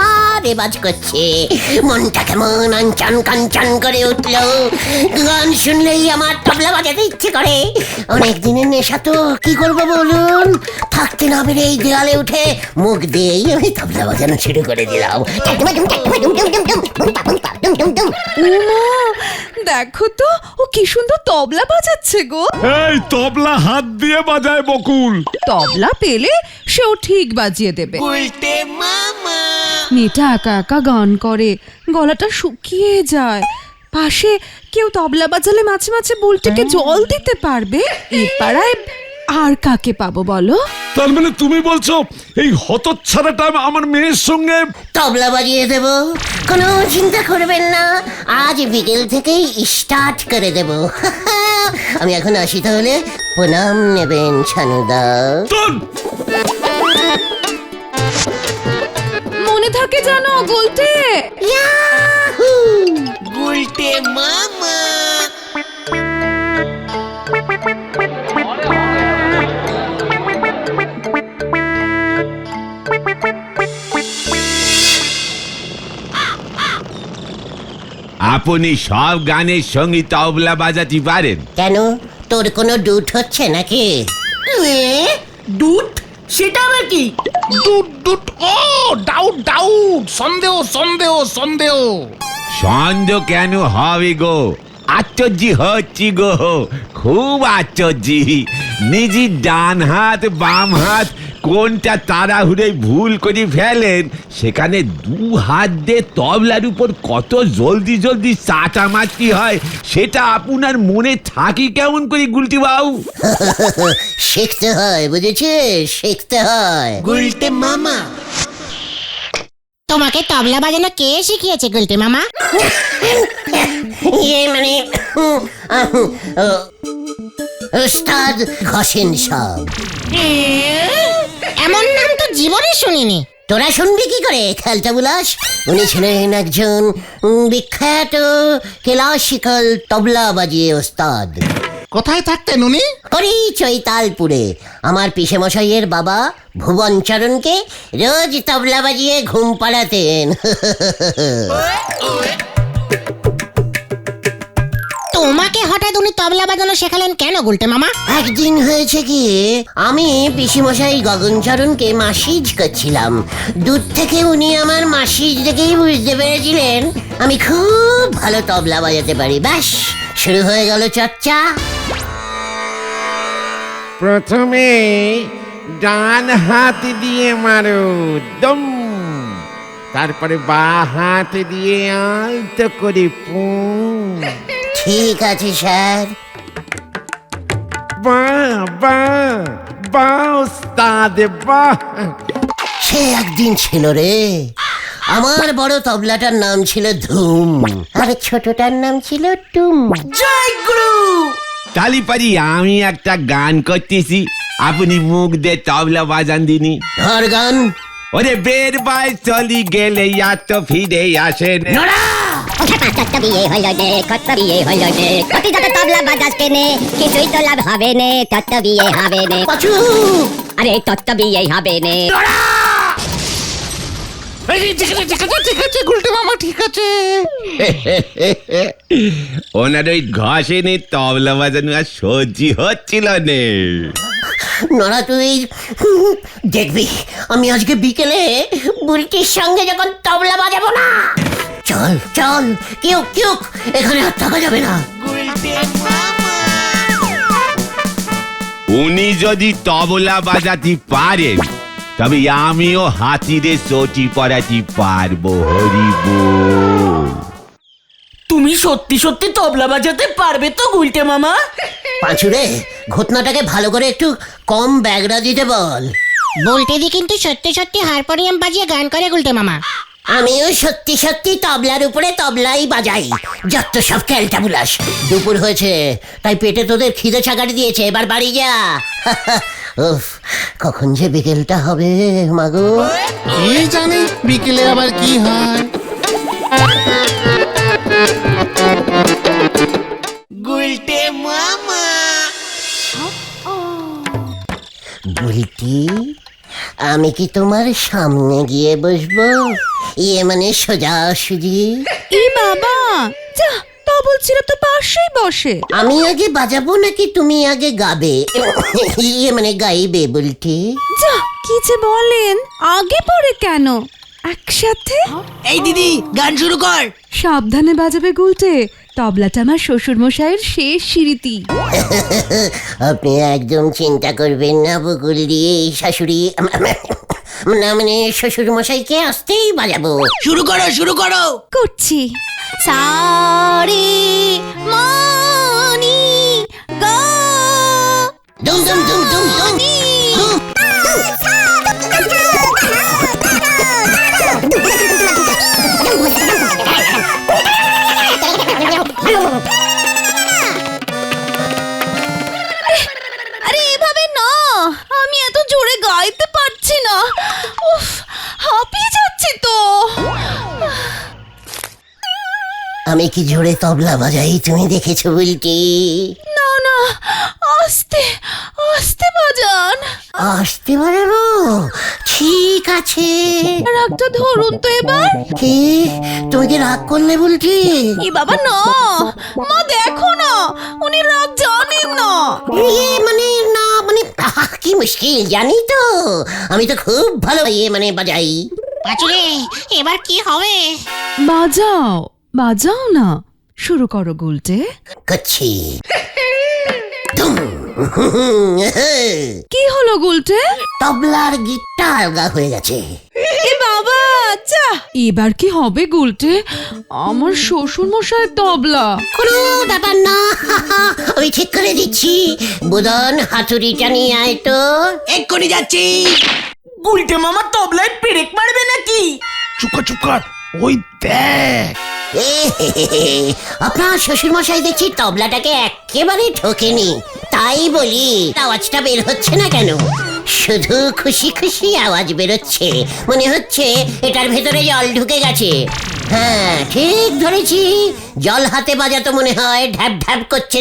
মা রেবাজ করছে। মনটা কেমন আনচান কাঞ্চান করে উঠলো। গান শুনলেই আমার তবলা বাজাতে ইচ্ছে করে। অনেক দিনের নেশা তো, কি করবো বলুন? থাকতে না পেরে এই দেয়ালে উঠে মুখ দিয়েই আমি তবলা বাজানো শুরু করে দিলাম। দেখো তো, ও কি সুন্দর তবলা বাজাচ্ছে গো। এই তবলা হাত দিয়ে বাজায় বকুল। তবলা পেলে সেও ঠিক বাজিয়ে দেবে। মেয়েটা একা একা গান করে, গলাটা শুকিয়ে যায়। পাশে কেউ তবলা বাজালে মাঝে মাঝে বুলটিকে জল দিতে পারবে। এই পাড়ায় আর কাকে পাবো বলো? তার মানে তুমি বলছো এই হতচ্ছাড়াটা আমার মেয়ের সঙ্গে? তবলা বাজিয়ে দেব, কোনো চিন্তা করবেন না। আজ বিকেল থেকেই স্টার্ট করে দেব। আমি এখন আসি তাহলে, প্রণাম নেবেন ছানুদা। তোর মনে থাকে জানো গুলটে? ইয়াহু! গুলটে মামা। আপনি সব গানের সঙ্গে তবলা বাজাতে পারেন? কেন, তোর কোনো ডুট হচ্ছে নাকি? দুধ সেটা আবার কি? দুট দুট, ও ডাউট ডাউট, সন্দেহ সন্দেহ সন্দেহ। সন্দেহ কেন হবে গো? আশ্চর্য হচ্ছি গো, খুব আশ্চর্য। নিজের ডান হাত বাম হাত কোনটা তাড়াহুড়ে ভুল করে ফেলেন সেখানে দু হাত দিয়ে তবলার উপর কত জলদি জলদি চাটা মারতে হয় সেটা আপনার মনে থাকি কেমন করে গুলটি বাবু? শিখতে হয়, বুঝেছিস? শিখতে হয়। গুলটে মামা, তোমাকে তবলা বাজানো কে শিখিয়েছে গুলটে মামা? মানে ওস্তাদ ঘসেন সব। এমন নাম তো জীবনে শুনিনি। তোরা শুনবি কি করে খেলটা বুলাস? উনি ছিলেন একজন বিখ্যাত ক্লাসিক্যাল তবলা বাজিয়ে ওস্তাদ। কোথায় থাকতেন উনি? ওই চৈতালপুরে আমার পিসেমশাইয়ের বাবা ভুবনচরণকে রোজ তবলা বাজিয়ে ঘুম পাড়াতেন। তোমাকে হঠাৎ উনি তবলা বাজানো শেখালেন কেন গুলটে মামা? একদিন হয়েছে কি, আমি পিসিমশাই গগনচরণকে মাসিজ করছিলাম। দূর থেকে উনি আমার মাসিজ দেখেই বুঝতে পেরেছিলেন আমি খুব ভালো তবলা বাজাতে পারি। ব্যাস শুরু হয়ে গেল চর্চা। প্রথমে ডান হাত দিয়ে মারো দম, তারপরে বা হাত দিয়ে আলতো করে পুম। ঠিক আছে স্যার। বাহ বাহ বাহ ওস্তাদ বাহ। সে একদিন ছিল রে, আমার বড় তবলাটার নাম ছিল ধুম আর ছোটটার নাম ছিল টুম। জয় গুরু। তালি পারি আমি একটা গান করতেছি, আপনি মুখ দিয়ে তবলা বাজান দিনি। ধর গান। ওরে বের বাই চলি গেলে ইয়া তো ফিরে আসে না। কত বিয়ে হইল রে, কত বিয়ে হইল রে, কত যত তবলা বাজাস কেনে, কিছুই তো লাভ হবে নে, তত বিয়ে হবে নে। পাচু আরে তত বিয়ে হবে নে। ঠিক আছে গুলটে মামা, ঠিক আছে। ওনার ওই ঘষেনে তবলা বাজানো আর সহ্যি হচ্ছিল নে। নড়া তুই দেখবি আমি আজকে বিকেলে বুলটির সঙ্গে যখন তবলা বাজাবো না। চল চল, কেউ কেউ এখানে আর থাকা যাবে না। উনি যদি তবলা বাজাতে পারেন তবে আমিও হাতিরে চটি পড়াতে পারবো। হরিব, তুমি সত্যি সত্যি তবলা বাজাতে পারবে তো গুলটে মামা? পাঁচুরে ঘটনাটাকে ভালো করে একটু কম ব্যাগরা দিতে বল। বুলটেদি কিন্তু সত্যি সত্যি হারমোনিয়াম বাজিয়ে গান করে গুলটে মামা। আমিও সত্যি সত্যি তবলার উপরে তবলাই বাজাই। যত সব ক্যালটা বুলাস। দুপুর হয়েছে তাই পেটে তোদের খিদে চাগাড়ি দিয়েছে, এবার বাড়ি যা। উফ, কখন যে বিকেলটা হবে মাগো। কি জানি বিকেলে আবার কি হয়। গুলটে মামা। বুলটি, আমি কি তোমার সামনে গিয়ে বসবো? ইয়ে মানে সোজাসুজি। এ বাবা, যা তবল ছিল তো পাশেই বসে। আমি আগে বাজাবো নাকি তুমি আগে গাবে? ইয়ে মানে গাইবে বুলটি। যা কি যে বলেন, আগে পরে কেন একসাথে? এই দিদি গান শুরু কর। সাবধানে বাজাবে গুলটে, তবলাটা আমার শ্বশুর মশাইয়ের শেষ স্মৃতি। আপনি একদম চিন্তা করবেন না বকুল দিয়ে শাশুড়ি না মানে শ্বশুর মশাইকে আসতেই বাজাবো। শুরু করো শুরু করো। করছি। সারি মনি গা দুম দুম দুম দুম দুম। আরে এভাবে না, আমি এত জোরে গাইতে পারছি না। উফ, হাঁপিয়ে যাচ্ছি তো। আমি কি জোরে তবলা বাজাই তুমি দেখেছো বুলটি? না না, আস্তে আস্তে বাজান। আসতে পারবো? ঠিক আছে। রাগটা ধরুন তো এবার। কি তুমি কি রাগ করলে বুলটি? এ বাবা না, মা দেখো না, উনি রাগ জানেন না। ইয়ে মানে না মানে কি মুশকিল জানি তো, আমি তো খুব ভালো ইয়ে মানে বাজাই। পাঁচুরে এবার কি হবে? বাজাও বাজাও না, শুরু করো গুলটে। করছি। ধুম কি হলো গুলটে? তবলার গিটটা আলগা হয়ে গেছে। এ বাবা, আচ্ছা এবার কি হবে গুলটে? আমার শ্বশুর মশাই তবলা। কোনো ব্যাপার না, আমি ঠিক করে দিচ্ছি। বুদন, হাতুড়িটা নিয়ে আয় তো। এক্ষুনি যাচ্ছি। উল্টে মামা তবলায় পেরেক মারবে নাকি? চুপ কর ওই দেখ। আপনার শ্বশুর মশাই দেখছি তবলাটাকে একেবারে ঠকেনি, তাই বলি আওয়াজটা বের হচ্ছে না কেন? শুধু খুশি খুশি আওয়াজ বেরোচ্ছে, মনে হচ্ছে এটার ভেতরে জল ঢুকে গেছে। হ্যাঁ, ঠিক ধরেছি, জল হাতে বাজাতো মনে হয়, ঢ্যাপ ঢ্যাপ করছে।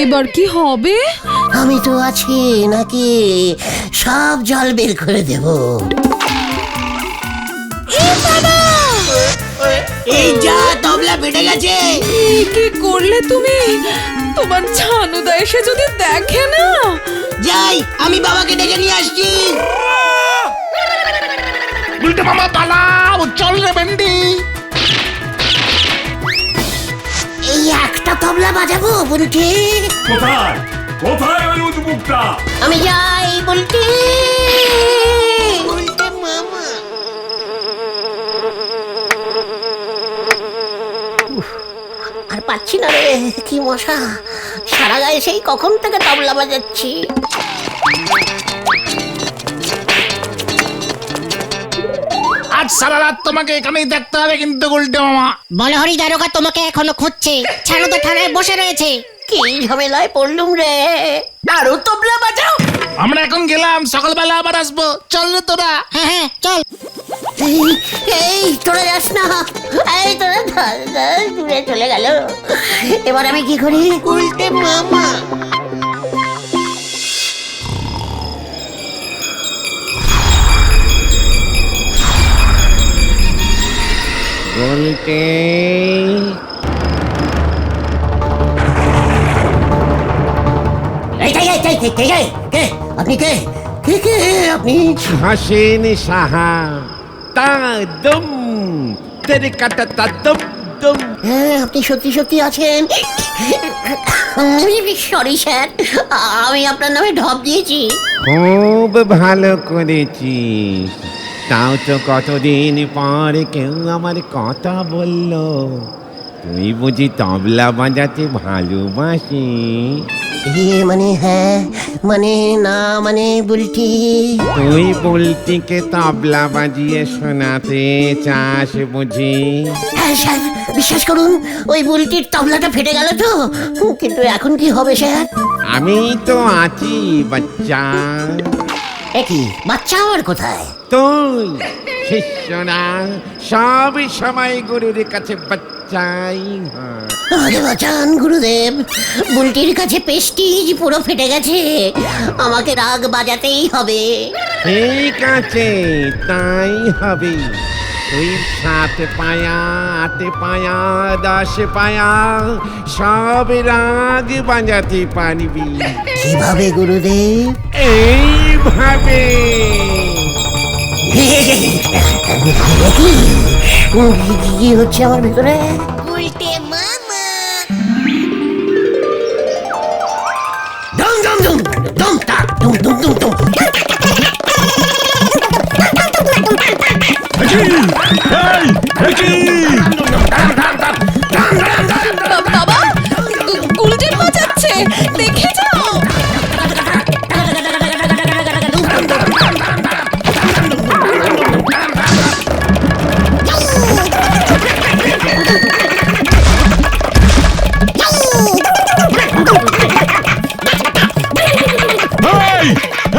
এবার কি হবে? আমি তো আছি নাকি, সব জল বের করে দেব। এই যা, তবলা ফেটে গেছে। কি করলে তুমি? তোমার ছানুদা এসে যদি দেখে না। যাই, আমি বাবাকে ডেকে নিয়ে আসছি। উল্টে মামা পালাও, চল রে ভেন্ডি। এই একটা তবলা বাজাবো বুলটি। কোথায় কোথায় ওই উদ্মুকটা? আমি যাই বুলটি। আর পাচ্ছি না রে, কি মশা, সারা গায়ে সেই কখন থেকে তবলা বাজাচ্ছি। আজ সারা রাত তোমাকে এখানেই থাকতে হবে কিন্তু উল্টে মামা। বলহরি দারোগা তোমাকে এখনো খুঁজছে, ছানুদা থানায় বসে রয়েছে। কি ঝামেলায় পড়লুম রে। আরো তবলা বাজাও। আমরা এখন গেলাম, সকালবেলা আবার আসবো। চল রে তোরা। হ্যাঁ চল। এই তোরা যাস না, এই তোরা দূরে চলে গেল। এবার আমি কি করি? উল্টে মামা। বলতে কে আপনি? কে কে কে আপনি? হাসেন সাহা তা দম তেরে কাটা তা দম দম। হ্যাঁ, আপনি সত্যি সত্যি আছেন। সরি স্যার, আমি আপনার নামে ঢপ দিয়েছি। খুব ভালো করেছিস। তাও তো কতদিন পর কেউ আমার কথা বলল। তুই বুঝি তবলা বাজাতে ভালোবাসিস? মানে হ্যাঁ, মানে না, মানে বুলটি। তুই বুলটিকে তবলা বাজিয়ে শোনাতে চাস বুঝি? হ্যাঁ স্যার, বিশ্বাস করুন, ওই বুলটির তবলাটা ফেটে গেল তো। কিন্তু এখন কি হবে স্যার? আমি তো আছি বাচ্চা। একই বাচ্চা আমার কোথায়? তুই শিষ্যরা সব সময় গুরুর কাছে বাচ্চাই হয়। আমাকে বাঁচান গুরুদেব, বুলটির কাছে পেস্টিজ পুরো ফেটে গেছে, আমাকে রাগ বাজাতেই হবে। ঠিক আছে, তাই হবে। তুই 7 পায়া 8 পায়া 10 পায়া সব রাগ বাজাতে পারবি। কিভাবে গুরুদেব? এইভাবে। কি হচ্ছে আমার ভিতরে? উল্টে মামা। দম দম দম দম তা দম দম দম দম। বাবা, গুলটে বাজাচ্ছে, দেখে যাও।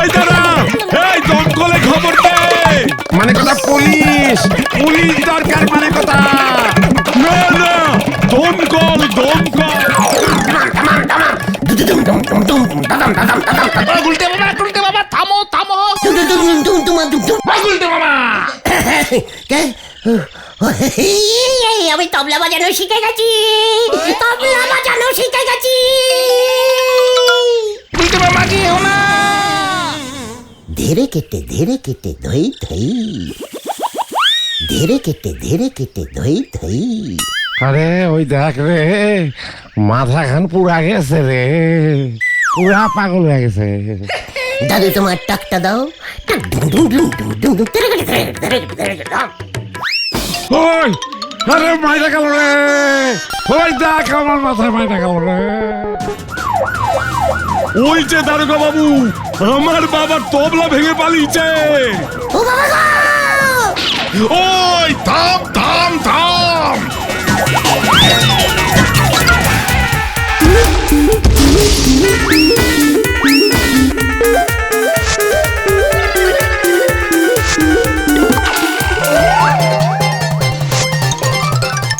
এই দাঁড়া, এই দমকলে খবর দে। মানে কথা পুলিশ পুলিশ দরকার, মানে কথা। না না, দমকল দমকল। উল্টে মামা থামো থামো। উল্টে মামা আমি তবলা বাজানো শিখে গেছি, তবলা বাজানো শিখে গেছি। উল্টে মামা কি হলো? ধীরে কেটে ধই ধই, ধীরে কেটে ধই ধই। আরে ওই দেখ রে, মাথা খান পুরা গেছে রে। পুরা পাগল হয়ে গেছে। দাদু তোমার টাকটা দাও। ওই আরে মাইরা গেল রে, ওই দেখ আমার মাথায় মাইরা গেল রে। ওই যে দারোগা বাবু, আমার বাবার তবলা ভেঙে পালিয়েছে। ও বাবা গো! ওই থাম থাম থাম!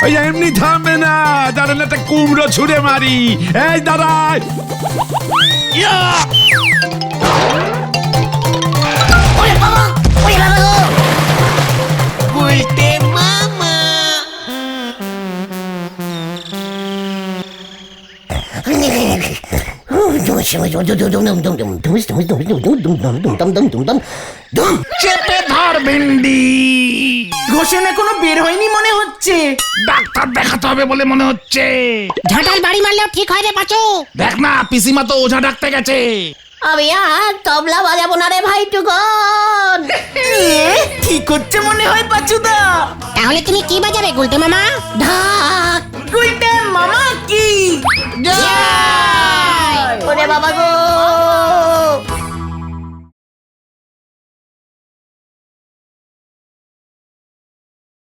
ওই এমনি থামবে না, দাঁড়ান একটা কুমড়ো ছুঁড়ে মারি। এই দাঁড়ায়। ওরে বাবা! ওরে বাবা গো! চেপে ধর ভেন্ডি। ঘোষণা কোনো বের হয়নি মনে হচ্ছে। ডাক্তার দেখাতে হবে বলে মনে হচ্ছে। ঝাঁটাল বাড়ি মারলেও ঠিক হয় রে পাচু। দেখ না, পিসিমা তো ওঝা ডাকতে গেছে। আমি আর তবলা বাজাবো না রে ভাইটুকন। কি করছে মনে হয় পাচুদা? তাহলে তুমি কি বাজাবে গুলতে মামা? ঢাক